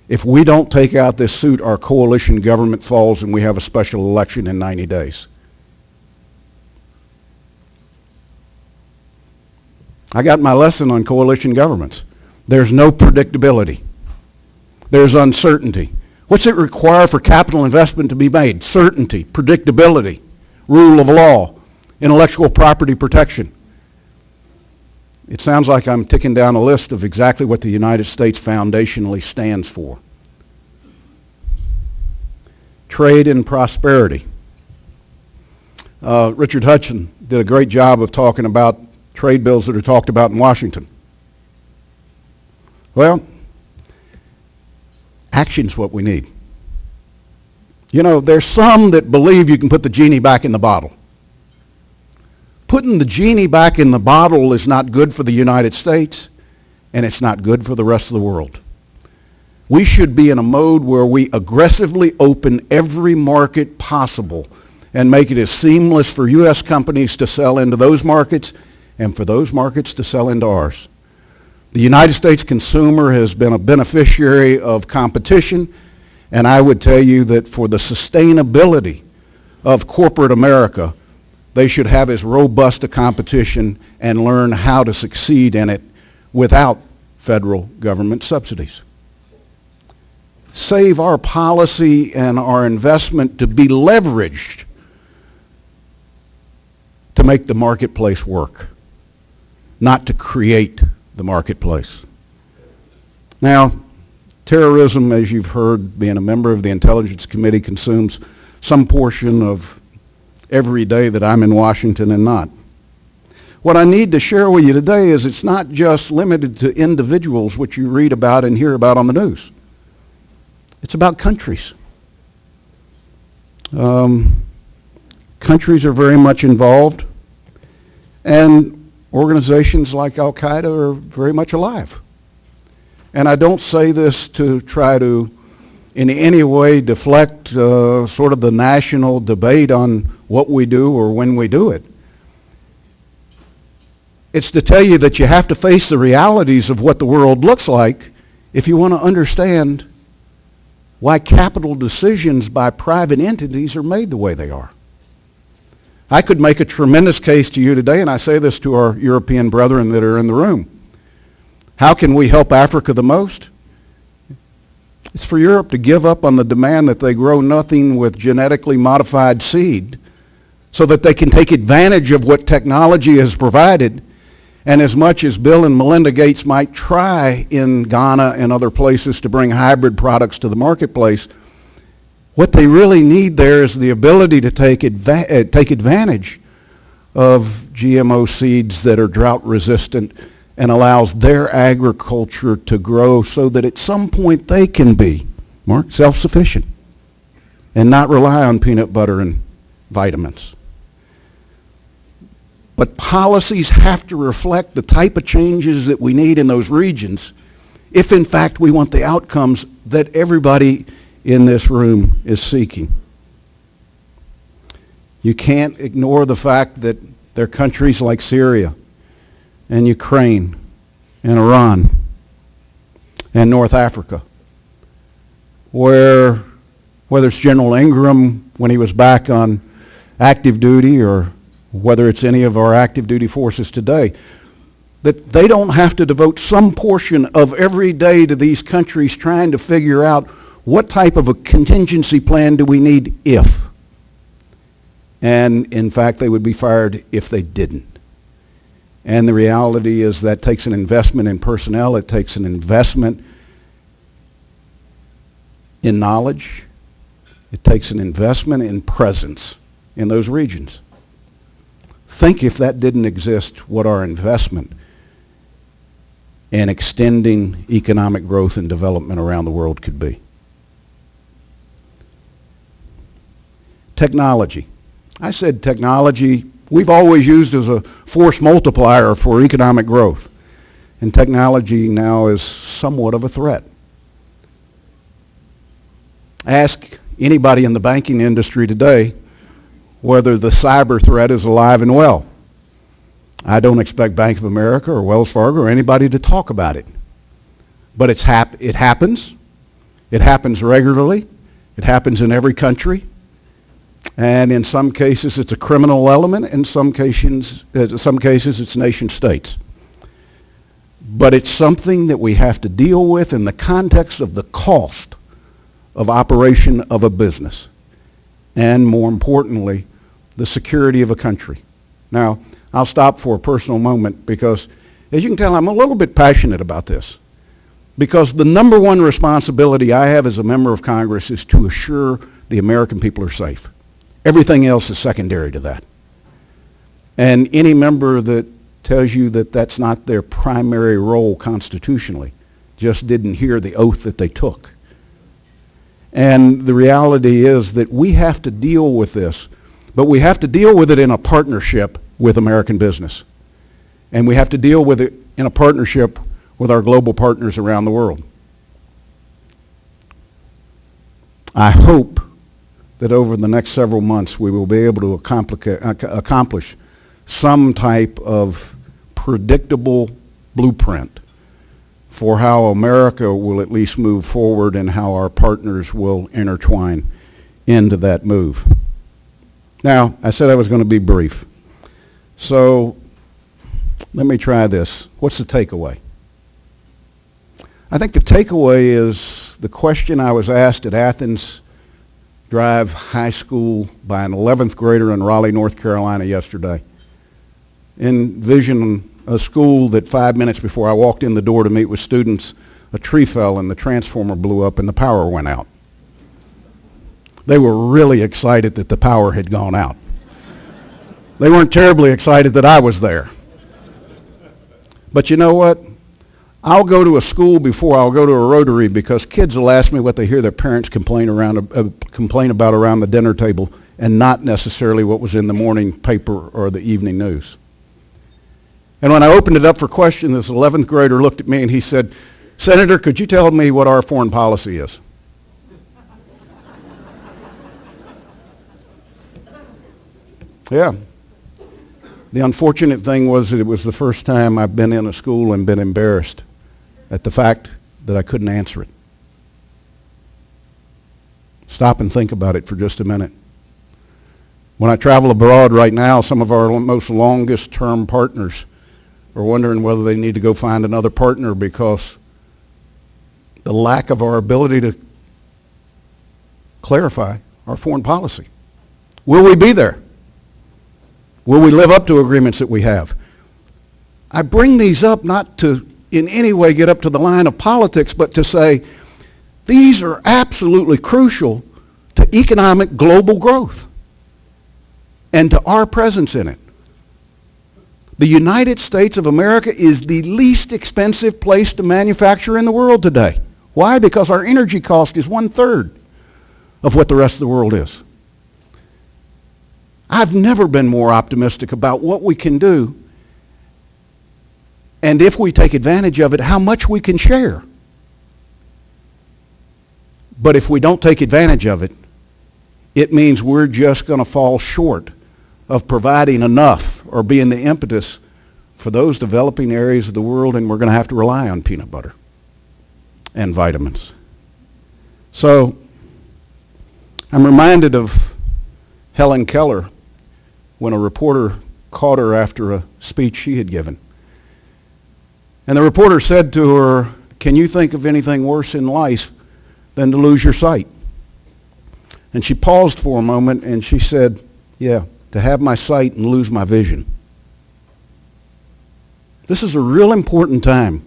If we don't take out this suit, our coalition government falls and we have a special election in 90 days. I got my lesson on coalition governments. There's no predictability. There's uncertainty. What's it require for capital investment to be made? Certainty, predictability, rule of law, intellectual property protection. It sounds like I'm ticking down a list of exactly what the United States foundationally stands for. Trade and prosperity. Richard Hudson did a great job of talking about trade bills that are talked about in Washington. Well, action's what we need. You know, there's some that believe you can put the genie back in the bottle. Putting the genie back in the bottle is not good for the United States, and it's not good for the rest of the world. We should be in a mode where we aggressively open every market possible and make it as seamless for U.S. companies to sell into those markets and for those markets to sell into ours. The United States consumer has been a beneficiary of competition, and I would tell you that for the sustainability of corporate America, they should have as robust a competition and learn how to succeed in it without federal government subsidies. Save our policy and our investment to be leveraged to make the marketplace work, not to create the marketplace. Now, terrorism, as you've heard, being a member of the Intelligence Committee, consumes some portion of every day that I'm in Washington and not. What I need to share with you today is it's not just limited to individuals, which you read about and hear about on the news. It's about countries. Countries are very much involved, and organizations like Al-Qaeda are very much alive. And I don't say this to try to in any way deflect sort of the national debate on what we do or when we do it. It's to tell you that you have to face the realities of what the world looks like if you want to understand why capital decisions by private entities are made the way they are. I could make a tremendous case to you today, and I say this to our European brethren that are in the room. How can we help Africa the most? It's for Europe to give up on the demand that they grow nothing with genetically modified seed so that they can take advantage of what technology has provided. And as much as Bill and Melinda Gates might try in Ghana and other places to bring hybrid products to the marketplace, what they really need there is the ability to take advantage of GMO seeds that are drought resistant and allows their agriculture to grow so that at some point they can be, Mark, self-sufficient and not rely on peanut butter and vitamins. But policies have to reflect the type of changes that we need in those regions if in fact we want the outcomes that everybody in this room is seeking. You can't ignore the fact that there are countries like Syria and Ukraine and Iran and North Africa where, whether it's General Ingram when he was back on active duty or whether it's any of our active duty forces today, that they don't have to devote some portion of every day to these countries trying to figure out what type of a contingency plan do we need if. And in fact, they would be fired if they didn't. And the reality is that takes an investment in personnel, it takes an investment in knowledge, it takes an investment in presence in those regions. Think if that didn't exist, what our investment in extending economic growth and development around the world could be. Technology. I said technology we've always used as a force multiplier for economic growth. And technology now is somewhat of a threat. Ask anybody in the banking industry today whether the cyber threat is alive and well. I don't expect Bank of America or Wells Fargo or anybody to talk about it. But it happens. It happens regularly. It happens in every country. And in some cases, it's a criminal element. In some cases, it's nation states. But it's something that we have to deal with in the context of the cost of operation of a business. And more importantly, the security of a country. Now, I'll stop for a personal moment because, as you can tell, I'm a little bit passionate about this. Because the number one responsibility I have as a member of Congress is to assure the American people are safe. Everything else is secondary to that. And any member that tells you that that's not their primary role constitutionally just didn't hear the oath that they took. And the reality is that we have to deal with this, but we have to deal with it in a partnership with American business. And we have to deal with it in a partnership with our global partners around the world. I hope that over the next several months we will be able to accomplish some type of predictable blueprint for how America will at least move forward and how our partners will intertwine into that move. Now, I said I was going to be brief. So let me try this. What's the takeaway? I think the takeaway is the question I was asked at Athens Drive High School by an 11th grader in Raleigh, North Carolina yesterday. Envision a school that 5 minutes before I walked in the door to meet with students, a tree fell and the transformer blew up and the power went out. They were really excited that the power had gone out. They weren't terribly excited that I was there. But you know what? I'll go to a school before I'll go to a Rotary because kids will ask me what they hear their parents complain about around the dinner table and not necessarily what was in the morning paper or the evening news. And when I opened it up for question, this 11th grader looked at me and he said, "Senator, could you tell me what our foreign policy is?" Yeah. The unfortunate thing was that it was the first time I've been in a school and been embarrassed at the fact that I couldn't answer it. Stop and think about it for just a minute. When I travel abroad right now, some of our most longest term partners are wondering whether they need to go find another partner because the lack of our ability to clarify our foreign policy. Will we be there? Will we live up to agreements that we have? I bring these up not to in any way get up to the line of politics, but to say these are absolutely crucial to economic global growth and to our presence in it. The United States of America is the least expensive place to manufacture in the world today. Why? Because our energy cost is 1/3 of what the rest of the world is. I've never been more optimistic about what we can do, and if we take advantage of it, how much we can share. But if we don't take advantage of it, it means we're just going to fall short of providing enough or being the impetus for those developing areas of the world, and we're going to have to rely on peanut butter and vitamins. So I'm reminded of Helen Keller when a reporter caught her after a speech she had given. And the reporter said to her, "Can you think of anything worse in life than to lose your sight?" And she paused for a moment and she said, "Yeah, to have my sight and lose my vision." This is a real important time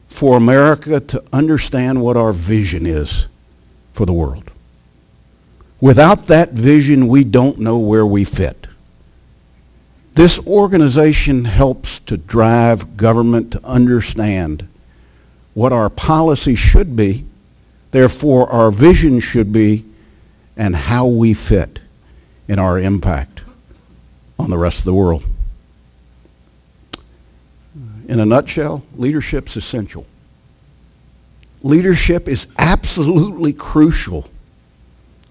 for America to understand what our vision is for the world. Without that vision, we don't know where we fit. This organization helps to drive government to understand what our policy should be, therefore our vision should be, and how we fit in our impact on the rest of the world. In a nutshell, leadership's essential. Leadership is absolutely crucial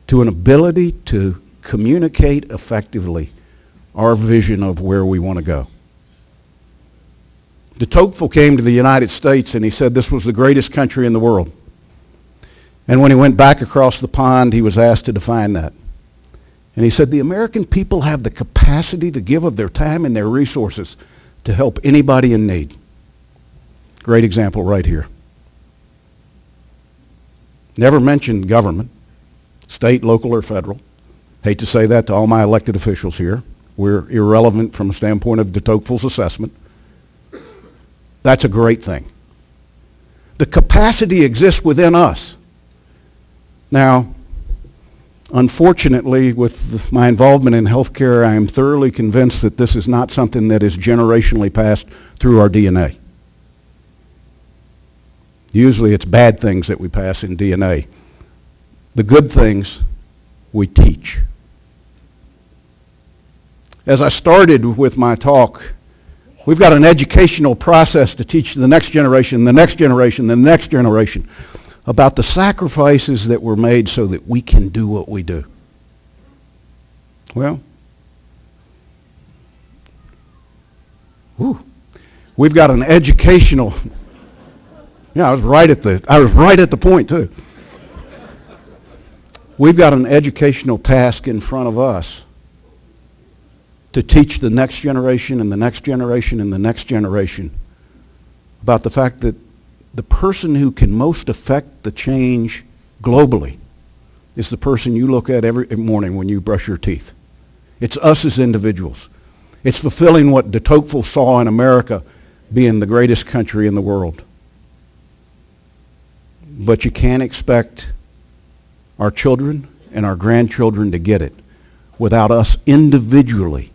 to an ability to communicate effectively our vision of where we want to go. De Tocqueville came to the United States and he said this was the greatest country in the world. And when he went back across the pond, he was asked to define that. And he said, the American people have the capacity to give of their time and their resources to help anybody in need. Great example right here. Never mentioned government, state, local, or federal. Hate to say that to all my elected officials here. We're irrelevant from a standpoint of de Tocqueville's assessment. That's a great thing. The capacity exists within us. Now, unfortunately, with my involvement in healthcare, I am thoroughly convinced that this is not something that is generationally passed through our DNA. Usually it's bad things that we pass in DNA. The good things we teach. As I started with my talk, we've got an educational process to teach the next generation, the next generation, the next generation about the sacrifices that were made so that we can do what we do. Well, we've got an educational, I was right at the point too. We've got an educational task in front of us to teach the next generation and the next generation and the next generation about the fact that the person who can most affect the change globally is the person you look at every morning when you brush your teeth. It's us as individuals. It's fulfilling what de Tocqueville saw in America being the greatest country in the world. But you can't expect our children and our grandchildren to get it without us individually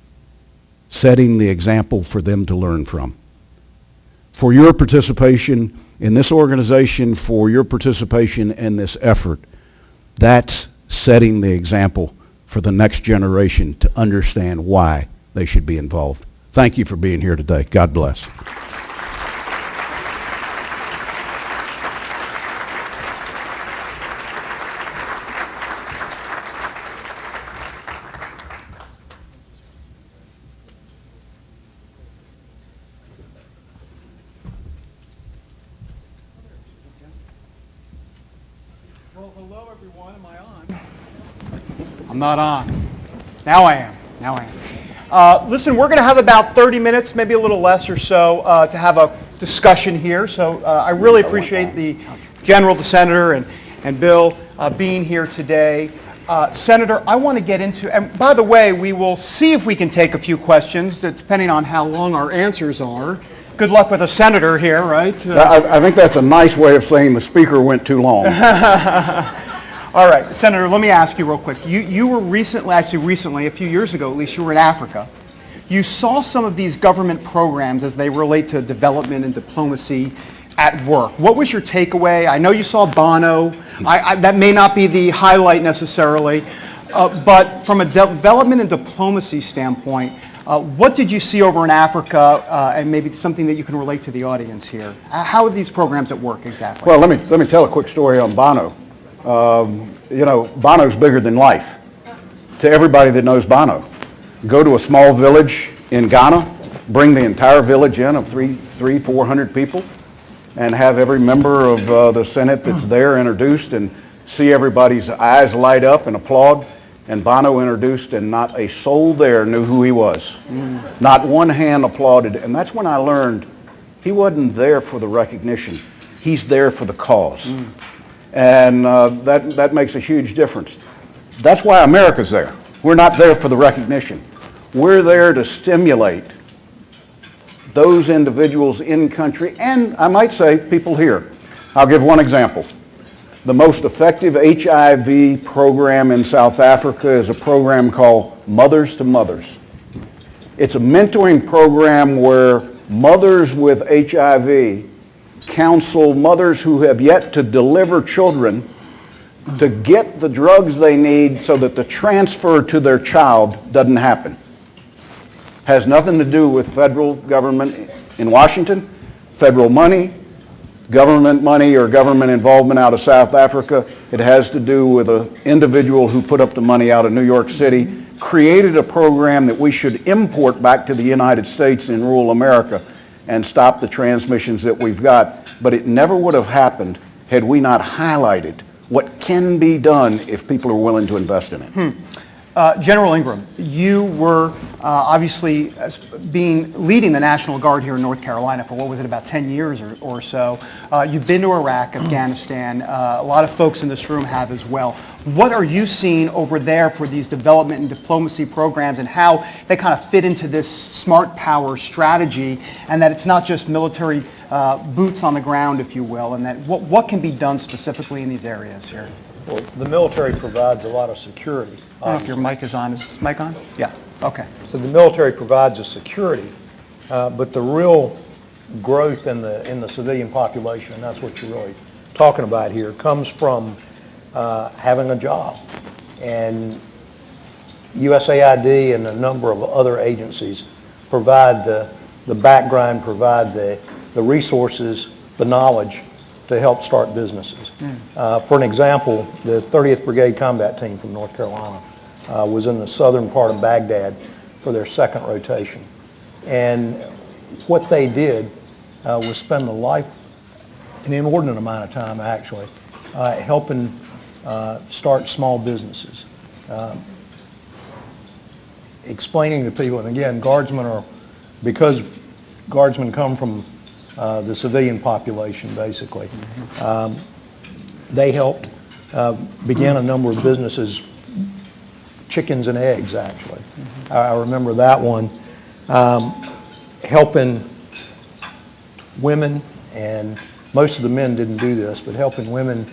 setting the example for them to learn from. For your participation in this organization, for your participation in this effort, that's setting the example for the next generation to understand why they should be involved. Thank you for being here today. God bless. Well, hello everyone. Am I on? I'm not on. Now I am. Now I am. Listen, we're going to have about 30 minutes, maybe a little less or so, to have a discussion here. So I really appreciate the General, the Senator, and Bill being here today. Senator, I want to get into, and by the way, we will see if we can take a few questions, depending on how long our answers are. Good luck with a senator here, right? I think that's a nice way of saying the speaker went too long. All right, Senator, let me ask you real quick. You were recently, a few years ago at least, you were in Africa. You saw some of these government programs as they relate to development and diplomacy at work. What was your takeaway? I know you saw Bono. That may not be the highlight necessarily, but from a development and diplomacy standpoint, what did you see over in Africa, and maybe something that you can relate to the audience here? How are these programs at work exactly? Well, let me tell a quick story on Bono. You know, Bono's bigger than life. To everybody that knows Bono, go to a small village in Ghana, bring the entire village in of 400 people, and have every member of the Senate that's there introduced, and see everybody's eyes light up and applaud. And Bono introduced, and not a soul there knew who he was. Not one hand applauded. And that's when I learned he wasn't there for the recognition. He's there for the cause. And that makes a huge difference. That's why America's there. We're not there for the recognition. We're there to stimulate those individuals in country, and I might say people here. I'll give one example. The most effective HIV program in South Africa is a program called Mothers to Mothers. It's a mentoring program where mothers with HIV counsel mothers who have yet to deliver children to get the drugs they need so that the transfer to their child doesn't happen. Has nothing to do with federal government in Washington, federal money, government money, or government involvement out of South Africa. It has to do with an individual who put up the money out of New York City, created a program that we should import back to the United States in rural America and stop the transmissions that we've got. But it never would have happened had we not highlighted what can be done if people are willing to invest in it. General Ingram, you were obviously leading the National Guard here in North Carolina for, what was it, about 10 years or so. You've been to Iraq, Afghanistan. A lot of folks in this room have as well. What are you seeing over there for these development and diplomacy programs, and how they kind of fit into this smart power strategy, and that it's not just military boots on the ground, if you will, and that what can be done specifically in these areas here? Well, the military provides a lot of security. I don't know if your mic is on. Is this mic on? Yeah. Okay. So the military provides a security, but the real growth in the civilian population, and that's what you're really talking about here, comes from having a job. And USAID and a number of other agencies provide the background, provide the resources, the knowledge to help start businesses. For an example, the 30th Brigade Combat Team from North Carolina was in the southern part of Baghdad for their second rotation. And what they did was spend an inordinate amount of time actually, helping start small businesses. Explaining to people, and again, because guardsmen come from the civilian population, basically. They helped begin a number of businesses, chickens and eggs, actually. I remember that one, helping women, and most of the men didn't do this, but helping women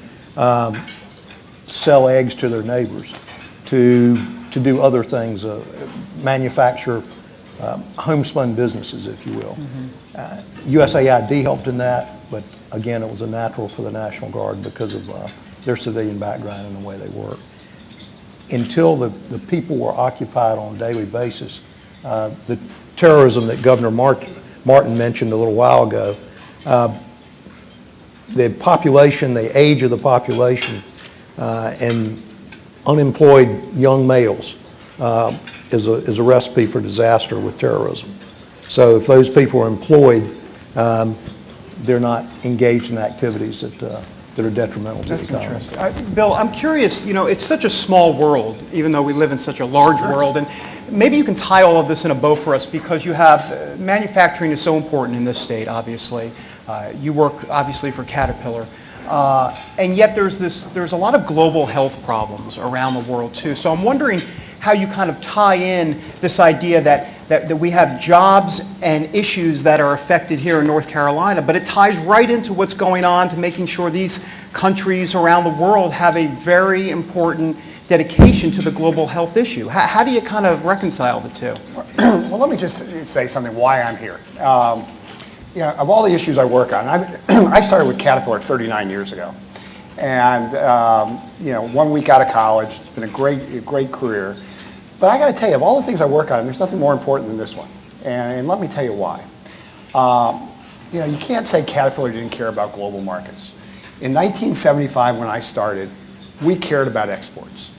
sell eggs to their neighbors, to do other things, manufacture homespun businesses, if you will. USAID helped in that, but again, it was a natural for the National Guard because of their civilian background and the way they work. Until the people were occupied on a daily basis, the terrorism that Governor Martin mentioned a little while ago, the population, the age of the population, and unemployed young males is a recipe for disaster with terrorism. So if those people are employed, they're not engaged in activities that that are detrimental to the That's economy. interesting. Bill, I'm curious, it's such a small world, even though we live in such a large world, and maybe you can tie all of this in a bow for us, because you have, manufacturing is so important in this state, obviously. You work, obviously, for Caterpillar. And yet there's a lot of global health problems around the world, too. So I'm wondering how you kind of tie in this idea that we have jobs and issues that are affected here in North Carolina, but it ties right into what's going on to making sure these countries around the world have a very important dedication to the global health issue. How do you kind of reconcile the two? Well, let me just say something why I'm here. Of all the issues I work on, I started with Caterpillar 39 years ago. And, 1 week out of college, it's been a great career. But I got to tell you, of all the things I work on, there's nothing more important than this one. And let me tell you why. You can't say Caterpillar didn't care about global markets. In 1975, when I started, we cared about exports.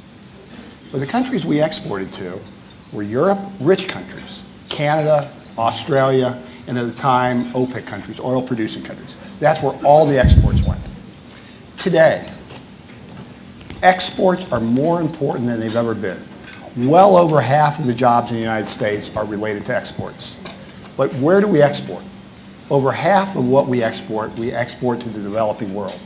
But the countries we exported to were Europe, rich countries, Canada, Australia, and at the time, OPEC countries, oil-producing countries. That's where all the exports went. Today, exports are more important than they've ever been. Well over half of the jobs in the United States are related to exports. But where do we export? Over half of what we export to the developing world.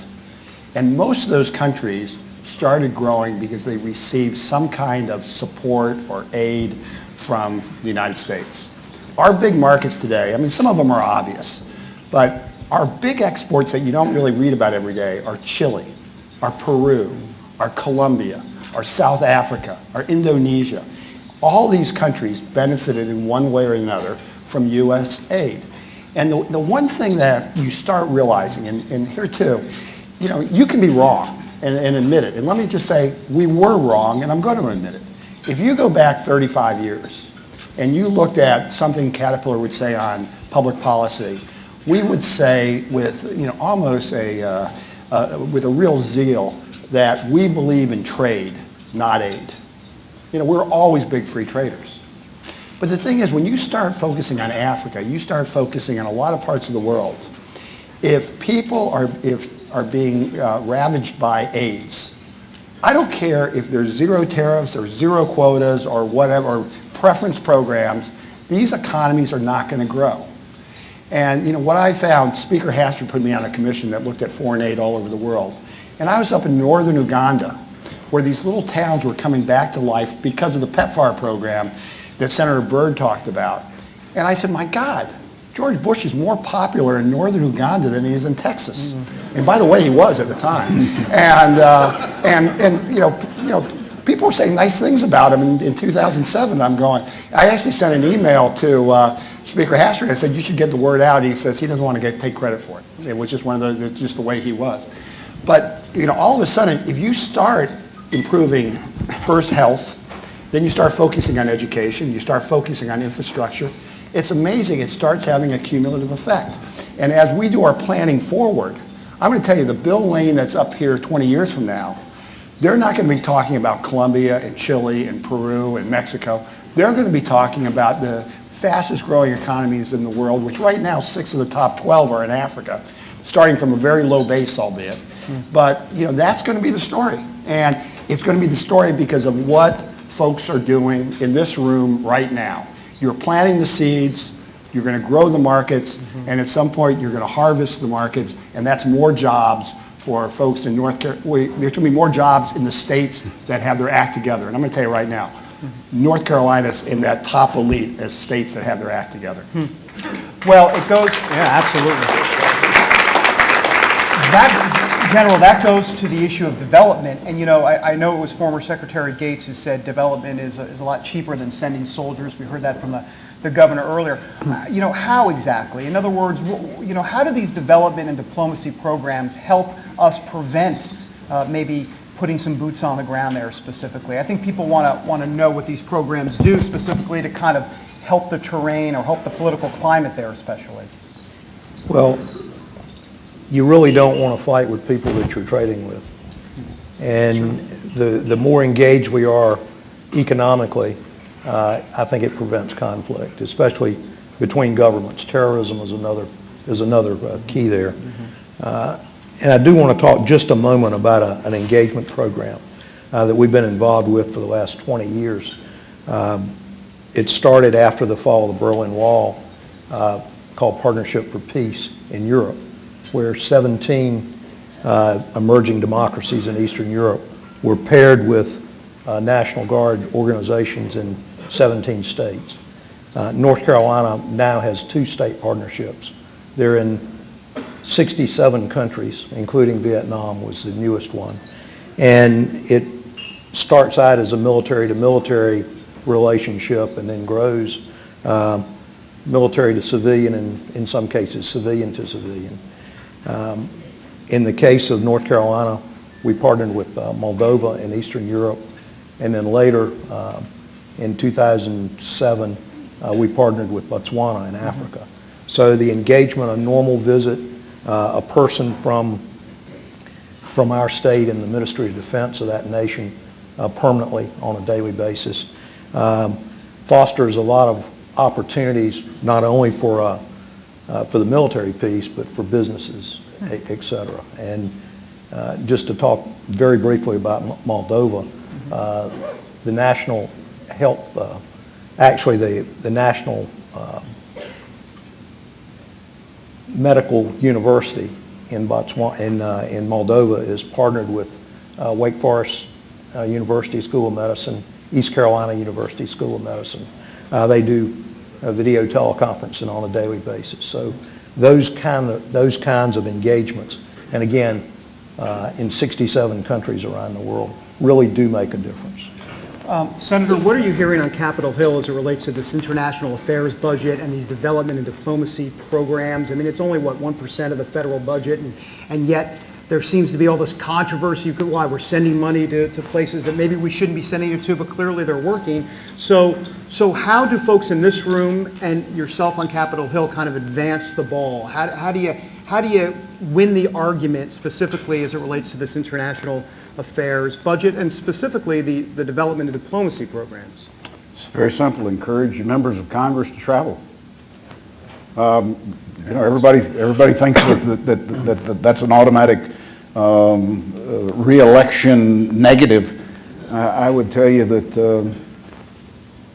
And most of those countries started growing because they received some kind of support or aid from the United States. Our big markets today, some of them are obvious, but our big exports that you don't really read about every day are Chile, are Peru, are Colombia, are South Africa, are Indonesia. All these countries benefited in one way or another from U.S. aid. And the one thing that you start realizing, and here too, you can be wrong and admit it. And let me just say, we were wrong, and I'm going to admit it. If you go back 35 years, and you looked at something Caterpillar would say on public policy, we would say with almost with a real zeal that we believe in trade, not aid. We're always big free traders. But the thing is, when you start focusing on Africa, you start focusing on a lot of parts of the world. If people are being ravaged by AIDS, I don't care if there's zero tariffs or zero quotas or whatever, or preference programs, these economies are not going to grow. And what I found, Speaker Hastert put me on a commission that looked at foreign aid all over the world. And I was up in northern Uganda, where these little towns were coming back to life because of the PEPFAR program that Senator Byrd talked about. And I said, my God, George Bush is more popular in northern Uganda than he is in Texas. And by the way, he was at the time. And people were saying nice things about him in 2007. I actually sent an email to Speaker Hastert. I said, you should get the word out. He says he doesn't want to take credit for it. It was just just the way he was. But, all of a sudden, if you start improving first health, then you start focusing on education, you start focusing on infrastructure, it's amazing. It starts having a cumulative effect. And as we do our planning forward, I'm going to tell you, the Bill Lane that's up here 20 years from now, they're not going to be talking about Colombia and Chile and Peru and Mexico. They're going to be talking about the fastest growing economies in the world, which right now 6 of the top 12 are in Africa, starting from a very low base, albeit. But that's going to be the story. And it's going to be the story because of what folks are doing in this room right now. You're planting the seeds, you're going to grow the markets, and at some point you're going to harvest the markets, and that's more jobs for folks in North Carolina. There's going to be more jobs in the states that have their act together. And I'm going to tell you right now, North Carolina's in that top elite as states that have their act together. Well, it goes, yeah, absolutely. General, that goes to the issue of development. And, I know it was former Secretary Gates who said development is a lot cheaper than sending soldiers. We heard that from the governor earlier. How exactly? In other words, how do these development and diplomacy programs help us prevent maybe putting some boots on the ground there specifically? I think people want to know what these programs do specifically to kind of help the terrain or help the political climate there especially. Well, you really don't want to fight with people that you're trading with. And the more engaged we are economically, I think it prevents conflict, especially between governments. Terrorism is another key there. And I do want to talk just a moment about an engagement program that we've been involved with for the last 20 years. It started after the fall of the Berlin Wall, called Partnership for Peace in Europe, where 17 emerging democracies in Eastern Europe were paired with National Guard organizations in 17 states. North Carolina now has 2 state partnerships. They're in 67 countries, including Vietnam was the newest one. And it starts out as a military-to-military relationship and then grows military to civilian and in some cases civilian to civilian. In the case of North Carolina, we partnered with Moldova in Eastern Europe, and then later in 2007 we partnered with Botswana in Africa. So the engagement, a normal visit, a person from our state in the Ministry of Defense of that nation permanently on a daily basis fosters a lot of opportunities not only for the military piece but for businesses, et cetera. And just to talk very briefly about Moldova, the national health, actually the national medical university in Botswana, in Moldova, is partnered with Wake Forest University School of Medicine, East Carolina University School of Medicine. They do video teleconferencing on a daily basis. So those kinds of engagements, and again, in 67 countries around the world, really do make a difference. Senator, what are you hearing on Capitol Hill as it relates to this international affairs budget and these development and diplomacy programs? I mean, it's only, what, 1% of the federal budget, and yet there seems to be all this controversy. Why we're sending money to places that maybe we shouldn't be sending it to, but clearly they're working. So how do folks in this room and yourself on Capitol Hill kind of advance the ball? How do you win the argument specifically as it relates to this international affairs budget and specifically the development and diplomacy programs? It's very simple. Encourage members of Congress to travel. Everybody thinks that that's an automatic re-election negative. I would tell you that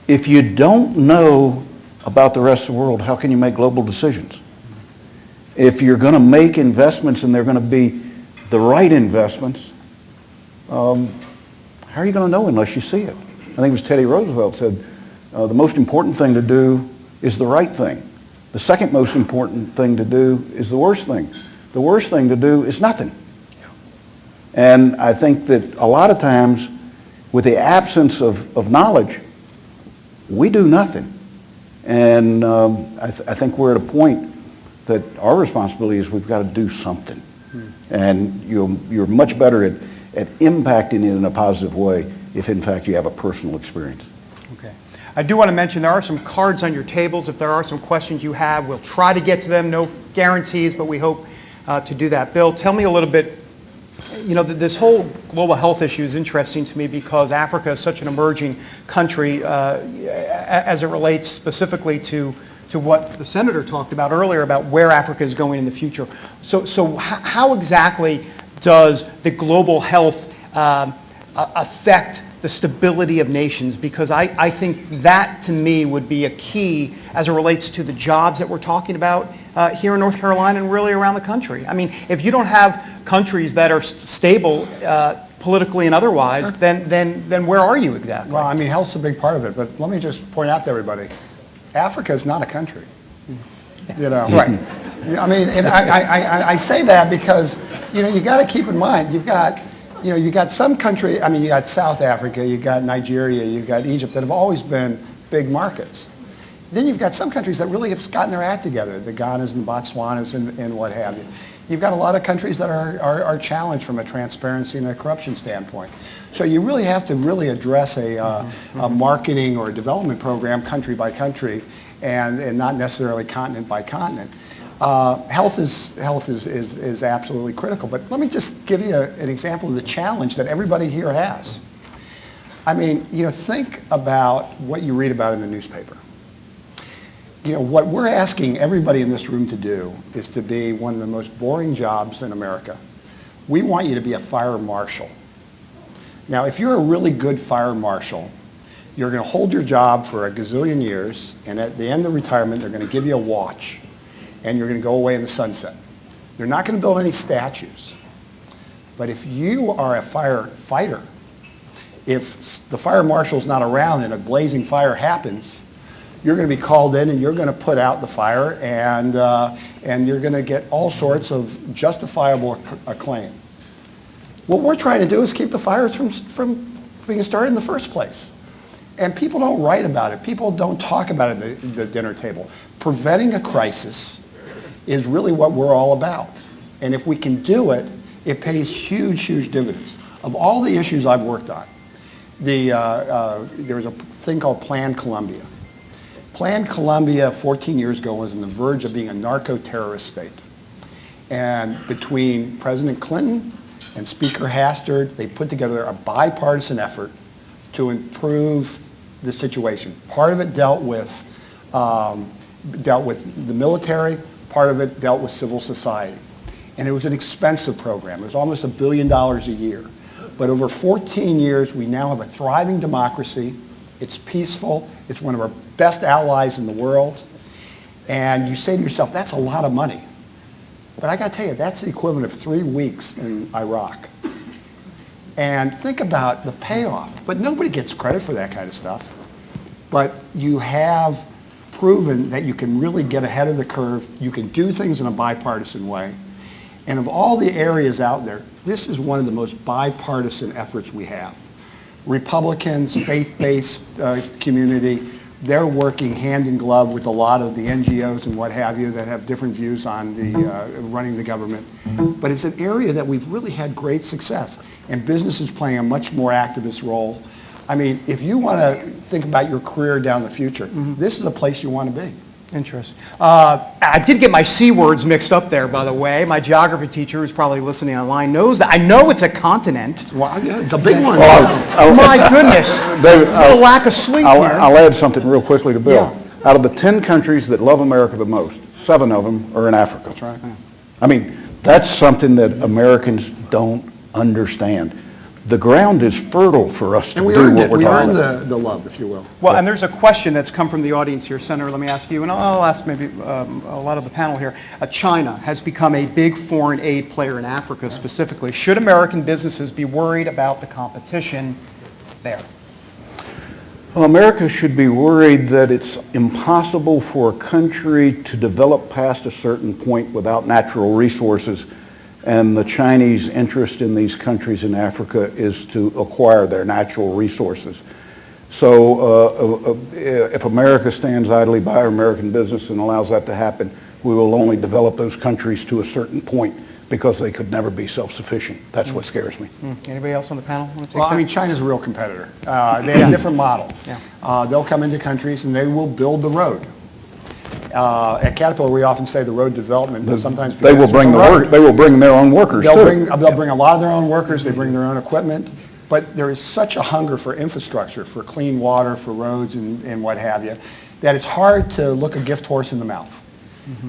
if you don't know about the rest of the world, how can you make global decisions? If you're going to make investments and they're going to be the right investments, how are you going to know unless you see it? I think it was Teddy Roosevelt said, the most important thing to do is the right thing. The second most important thing to do is the worst thing. The worst thing to do is nothing. And I think that a lot of times, with the absence of knowledge, we do nothing. And I think we're at a point that our responsibility is we've got to do something. And you're much better at impacting it in a positive way if, in fact, you have a personal experience. Okay. I do want to mention there are some cards on your tables. If there are some questions you have, we'll try to get to them. No guarantees, but we hope to do that. Bill, tell me a little bit, this whole global health issue is interesting to me because Africa is such an emerging country as it relates specifically to what the Senator talked about earlier about where Africa is going in the future. So how exactly does the global health affect the stability of nations? Because I think that, to me, would be a key as it relates to the jobs that we're talking about here in North Carolina and really around the country. I mean, if you don't have countries that are stable politically and otherwise, then where are you exactly? Well, I mean, health's a big part of it, but let me just point out to everybody, Africa is not a country. Right. I mean, and I say that because, you got to keep in mind, you got some country, I mean, you got South Africa, you got Nigeria, you got Egypt that have always been big markets. Then you've got some countries that really have gotten their act together, the Ghanas and Botswanas and what have you. You've got a lot of countries that are challenged from a transparency and a corruption standpoint. So you really have to really address a marketing or a development program country by country and not necessarily continent by continent. Health is absolutely critical, but let me just give you an example of the challenge that everybody here has. I mean, think about what you read about in the newspaper. You know, what we're asking everybody in this room to do is to be one of the most boring jobs in America. We want you to be a fire marshal. Now, if you're a really good fire marshal, you're going to hold your job for a gazillion years, and at the end of retirement, they're going to give you a watch, and you're going to go away in the sunset. They're not going to build any statues. But if you are a firefighter, if the fire marshal's not around and a blazing fire happens, you're going to be called in and you're going to put out the fire, and you're going to get all sorts of justifiable acclaim. What we're trying to do is keep the fires from being started in the first place. And people don't write about it. People don't talk about it at the dinner table. Preventing a crisis is really what we're all about. And if we can do it, it pays huge, huge dividends. Of all the issues I've worked on, there was a thing called Plan Colombia. Plan Colombia 14 years ago was on the verge of being a narco-terrorist state. And between President Clinton and Speaker Hastert, they put together a bipartisan effort to improve the situation. Part of it dealt with the military, part of it dealt with civil society. And it was an expensive program. It was almost $1 billion a year. But over 14 years, we now have a thriving democracy. It's peaceful. It's one of our best allies in the world. And you say to yourself, that's a lot of money. But I got to tell you, that's the equivalent of 3 weeks in Iraq. And think about the payoff. But nobody gets credit for that kind of stuff. But you have proven that you can really get ahead of the curve. You can do things in a bipartisan way. And of all the areas out there, this is one of the most bipartisan efforts we have. Republicans, faith-based community, they're working hand in glove with a lot of the NGOs and what have you that have different views on running the government. But it's an area that we've really had great success. And business is playing a much more activist role. I mean, if you want to think about your career down the future, this is a place you want to be. Interesting. I did get my C words mixed up there, by the way. My geography teacher, who's probably listening online, knows that. I know it's a continent. Well, yeah, it's a big one. My goodness. David, a lack of sleep here. I'll add something real quickly to Bill. Yeah. Out of the 10 countries that love America the most, 7 of them are in Africa. That's right. I mean, that's something that Americans don't understand. The ground is fertile for us to do what we're talking about. We earn the love, if you will. Well, and there's a question that's come from the audience here. Senator, let me ask you, and I'll ask maybe a lot of the panel here. China has become a big foreign aid player in Africa specifically. Should American businesses be worried about the competition there? Well, America should be worried that it's impossible for a country to develop past a certain point without natural resources. And the Chinese interest in these countries in Africa is to acquire their natural resources. So if America stands idly by our American business and allows that to happen, we will only develop those countries to a certain point because they could never be self-sufficient. That's what scares me. Anybody else on the panel want to take Well, that? I mean, China's a real competitor. They have a different model. They'll come into countries and they will build the road. At Caterpillar, we often say the road development, but sometimes they will bring they will bring their own workers they'll too. They'll bring a lot of their own workers. They bring their own equipment. But there is such a hunger for infrastructure, for clean water, for roads, and what have you, that it's hard to look a gift horse in the mouth.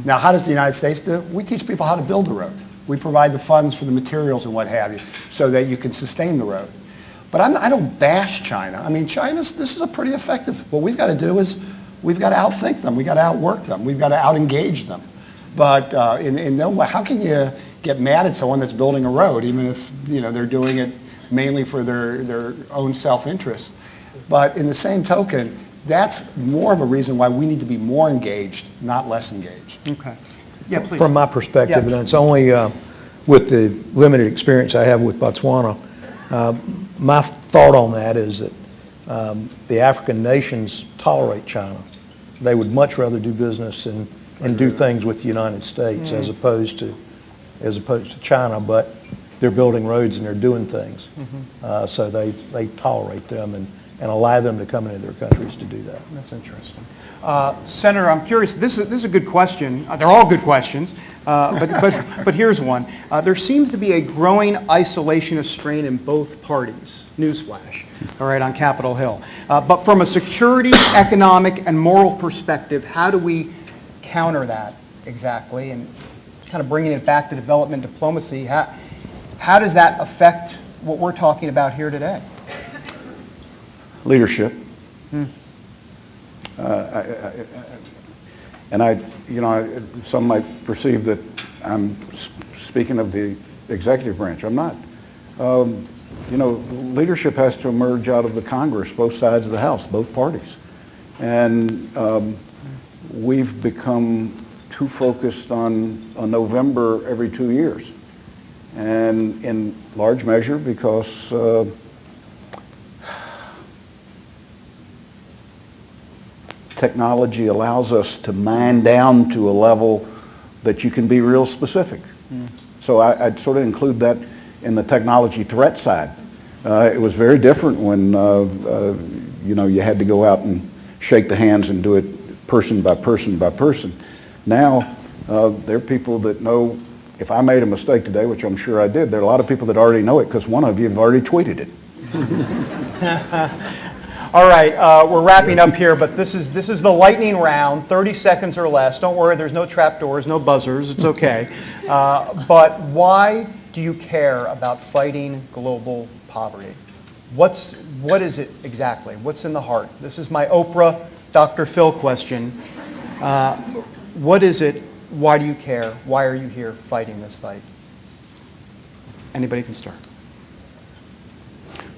Now, how does the United States do it? We teach people how to build the road. We provide the funds for the materials and what have you, so that you can sustain the road. But I don't bash China. I mean, this is a pretty effective. What we've got to do is we've got to outthink them. We've got to outwork them. We've got to out-engage them. But in no way, how can you get mad at someone that's building a road, even if they're doing it mainly for their own self-interest? But in the same token, that's more of a reason why we need to be more engaged, not less engaged. Okay. Yeah, please. From my perspective, and it's only with the limited experience I have with Botswana, my thought on that is that the African nations tolerate China. They would much rather do business and do things with the United States as opposed to China, but they're building roads and they're doing things. So they tolerate them and allow them to come into their countries to do that. That's interesting. Senator, I'm curious, this is a good question. They're all good questions. But here's one. There seems to be a growing isolationist strain in both parties. Newsflash, all right, on Capitol Hill. But from a security, economic, and moral perspective, how do we counter that exactly? And kind of bringing it back to development diplomacy, how does that affect what we're talking about here today? Leadership. Some might perceive that I'm speaking of the executive branch. I'm not. Leadership has to emerge out of the Congress, both sides of the House, both parties. And we've become too focused on a November every 2 years. And in large measure because technology allows us to mine down to a level that you can be real specific. So I'd sort of include that in the technology threat side. It was very different when you had to go out and shake the hands and do it person by person by person. Now there are people that know if I made a mistake today, which I'm sure I did, there are a lot of people that already know it because one of you have already tweeted it. All right, we're wrapping up here, but this is the lightning round, 30 seconds or less. Don't worry, there's no trapdoors, no buzzers, it's okay. But why do you care about fighting global poverty? What is it exactly? What's in the heart? This is my Oprah, Dr. Phil question. What is it? Why do you care? Why are you here fighting this fight? Anybody can start.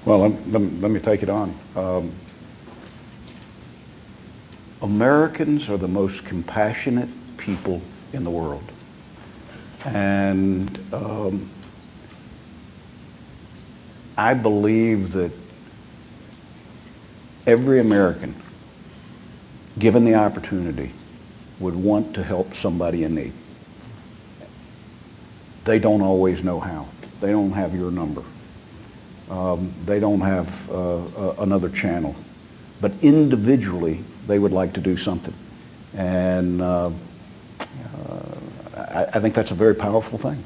Well, let me take it on. Americans are the most compassionate people in the world. And I believe that every American, given the opportunity, would want to help somebody in need. They don't always know how. They don't have your number. They don't have another channel. But individually, they would like to do something. And I think that's a very powerful thing.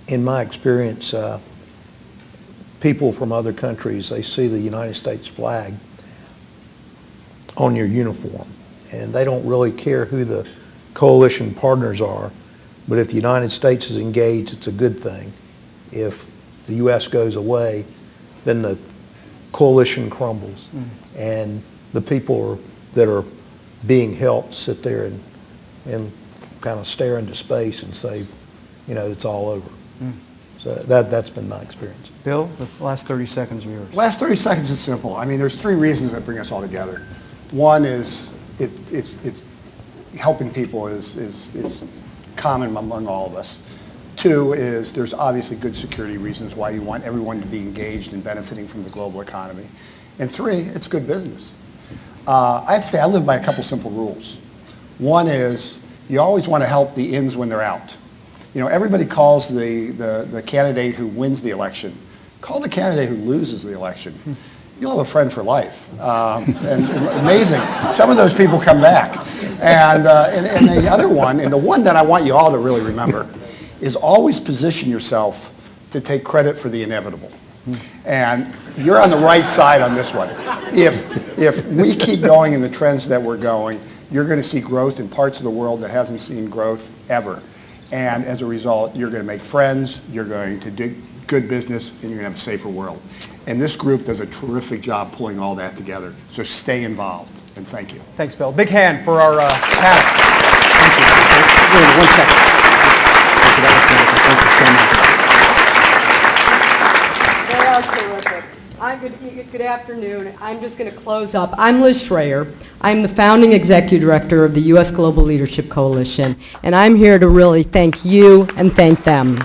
In my experience, people from other countries, they see the United States flag on your uniform. And they don't really care who the coalition partners are. But if the United States is engaged, it's a good thing. If the U.S. goes away, then the coalition crumbles. And the people that are being helped sit there and kind of stare into space and say, it's all over. So that's been my experience. Bill, the last 30 seconds are yours. Last 30 seconds is simple. I mean, there's three reasons that bring us all together. One is it's helping people is common among all of us. Two is there's obviously good security reasons why you want everyone to be engaged and benefiting from the global economy. And three, it's good business. I have to say I live by a couple simple rules. One is you always want to help the ins when they're out. Everybody calls the candidate who wins the election. Call the candidate who loses the election. You'll have a friend for life. And amazing. Some of those people come back. And the other one, and the one that I want you all to really remember, is always position yourself to take credit for the inevitable. And you're on the right side on this one. If we keep going in the trends that we're going, you're going to see growth in parts of the world that hasn't seen growth ever. And as a result, you're going to make friends, you're going to do good business, and you're going to have a safer world. And this group does a terrific job pulling all that together. So stay involved, and thank you. Thanks, Bill. Big hand for our panel. Thank you. Wait 1 second. Thank you. That was wonderful. Thank you so much. They are terrific. Good afternoon. I'm just going to close up. I'm Liz Schreier. I'm the founding executive director of the U.S. Global Leadership Coalition, and I'm here to really thank you and thank them.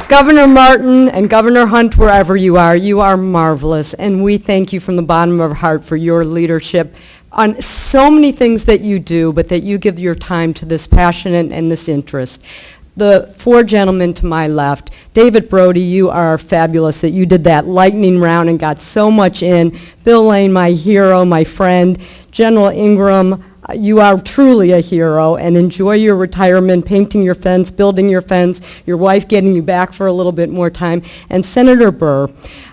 Governor Martin and Governor Hunt, wherever you are marvelous, and we thank you from the bottom of our heart for your leadership on so many things that you do, but that you give your time to this passion and this interest. The four gentlemen to my left, David Brody, you are fabulous that you did that lightning round and got so much in. Bill Lane, my hero, my friend. General Ingram, You are truly a hero, and enjoy your retirement, painting your fence, building your fence, your wife getting you back for a little bit more time. And Senator Burr,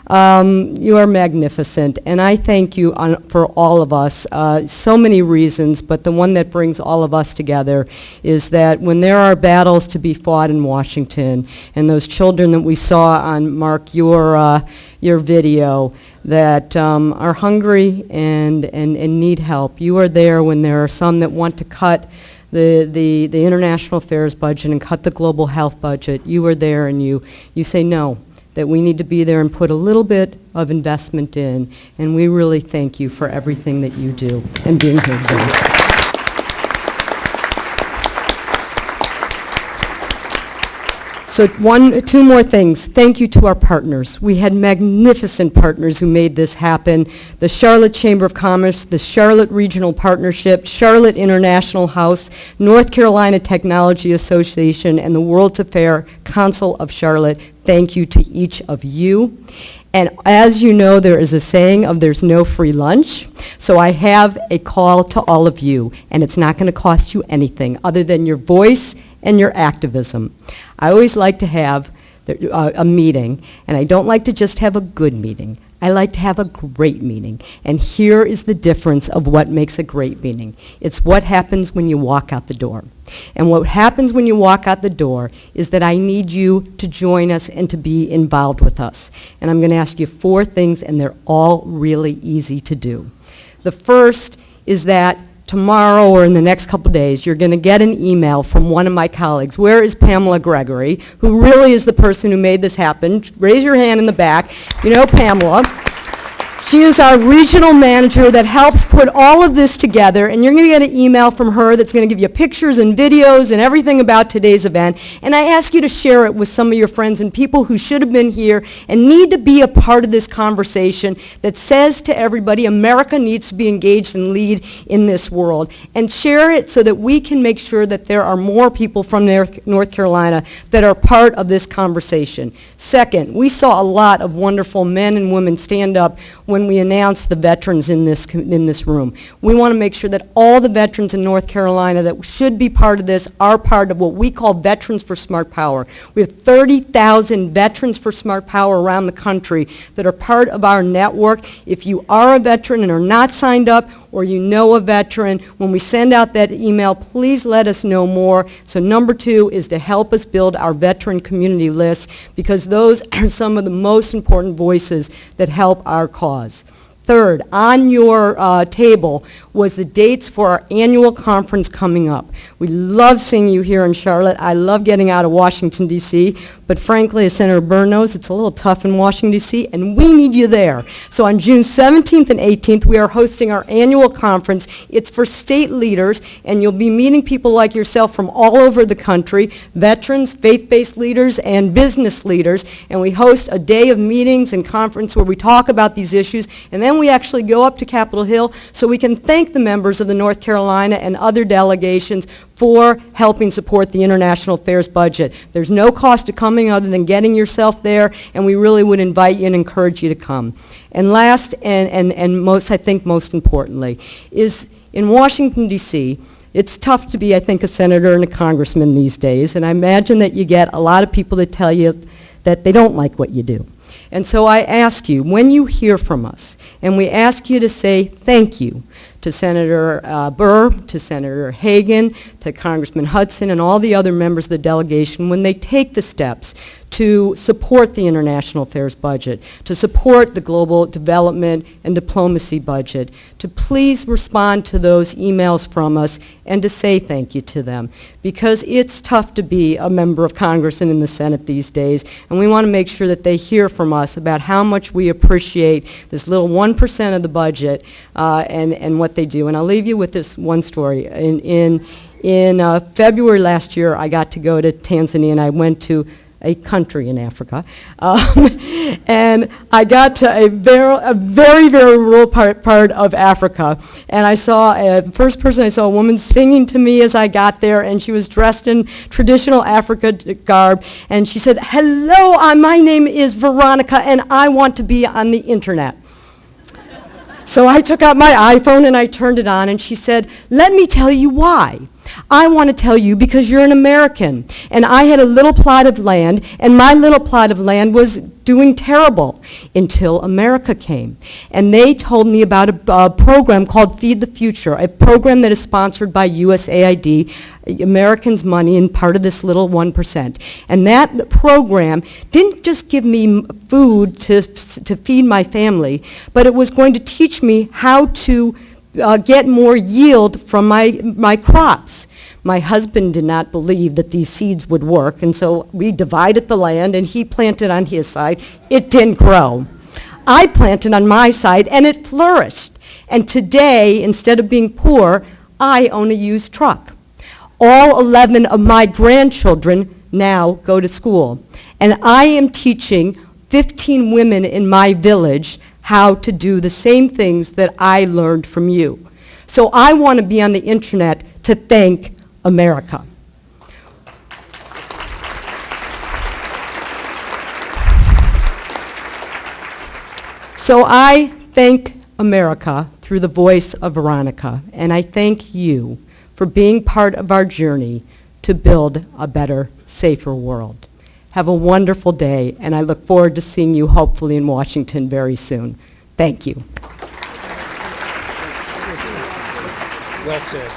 you are magnificent, and I thank you for all of us. So many reasons, but the one that brings all of us together is that when there are battles to be fought in Washington, and those children that we saw on, Mark, your video, that are hungry and need help, you are there when there are some that want to cut the international affairs budget and cut the global health budget. You are there and you say no, that we need to be there and put a little bit of investment in, and we really thank you for everything that you do and being here today. So two more things. Thank you to our partners. We had magnificent partners who made this happen. The Charlotte Chamber of Commerce, the Charlotte Regional Partnership, Charlotte International House, North Carolina Technology Association, and the World's Fair Council of Charlotte. Thank you to each of you. And as you know, there is a saying of there's no free lunch. So I have a call to all of you, and it's not going to cost you anything other than your voice and your activism. I always like to have a meeting, and I don't like to just have a good meeting. I like to have a great meeting. And here is the difference of what makes a great meeting. It's what happens when you walk out the door. And what happens when you walk out the door is that I need you to join us and to be involved with us. And I'm going to ask you 4 things, and they're all really easy to do. The first is that tomorrow or in the next couple days, you're going to get an email from one of my colleagues. Where is Pamela Gregory, who really is the person who made this happen? Raise your hand in the back. You know Pamela. She is our regional manager that helps put all of this together, and you're going to get an email from her that's going to give you pictures and videos and everything about today's event. And I ask you to share it with some of your friends and people who should have been here and need to be a part of this conversation that says to everybody, America needs to be engaged and lead in this world. And share it so that we can make sure that there are more people from North Carolina that are part of this conversation. Second, we saw a lot of wonderful men and women stand up when we announced the veterans in this room. We want to make sure that all the veterans in North Carolina that should be part of this are part of what we call Veterans for Smart Power. We have 30,000 Veterans for Smart Power around the country that are part of our network. If you are a veteran and are not signed up, or you know a veteran, when we send out that email, please let us know more. So number 2 is to help us build our veteran community list, because those are some of the most important voices that help our cause. Third, on your table was the dates for our annual conference coming up. We love seeing you here in Charlotte. I love getting out of Washington, D.C., but frankly, as Senator Burr knows, it's a little tough in Washington, D.C., and we need you there. So on June 17th and 18th, we are hosting our annual conference. It's for state leaders, and you'll be meeting people like yourself from all over the country, veterans, faith-based leaders, and business leaders, and we host a day of meetings and conference where we talk about these issues, and then we actually go up to Capitol Hill so we can thank the members of the North Carolina and other delegations for helping support the international affairs budget. There's no cost to coming other than getting yourself there, and we really would invite you and encourage you to come. And last and most, I think most importantly, is in Washington, D.C., it's tough to be, I think, a senator and a congressman these days, and I imagine that you get a lot of people that tell you that they don't like what you do. And so I ask you, when you hear from us, and we ask you to say thank you to Senator Burr, to Senator Hagan, to Congressman Hudson, and all the other members of the delegation, when they take the steps to support the international affairs budget, to support the global development and diplomacy budget, to please respond to those emails from us and to say thank you to them. Because it's tough to be a member of Congress and in the Senate these days, and we want to make sure that they hear from us about how much we appreciate this little 1% of the budget and what they do. And I'll leave you with this one story. In February last year, I got to go to Tanzania, and I went to a country in Africa, and I got to a very, very rural part of Africa, and I saw, the first person I saw, a woman singing to me as I got there, and she was dressed in traditional Africa garb, and she said, "Hello, my name is Veronica, and I want to be on the internet." So I took out my iPhone and I turned it on and she said, let me tell you why. I want to tell you because you're an American. And I had a little plot of land and my little plot of land was doing terrible until America came. And they told me about a program called Feed the Future, a program that is sponsored by USAID, Americans' money and part of this little 1%. And that program didn't just give me food to feed my family, but it was going to teach me how to get more yield from my crops. My husband did not believe that these seeds would work, and so we divided the land, and he planted on his side. It didn't grow. I planted on my side, and it flourished. And today, instead of being poor, I own a used truck. All 11 of my grandchildren now go to school, and I am teaching 15 women in my village how to do the same things that I learned from you. So I want to be on the internet to thank America. So I thank America through the voice of Veronica, and I thank you for being part of our journey to build a better, safer world. Have a wonderful day, and I look forward to seeing you hopefully in Washington very soon. Thank you. Well said.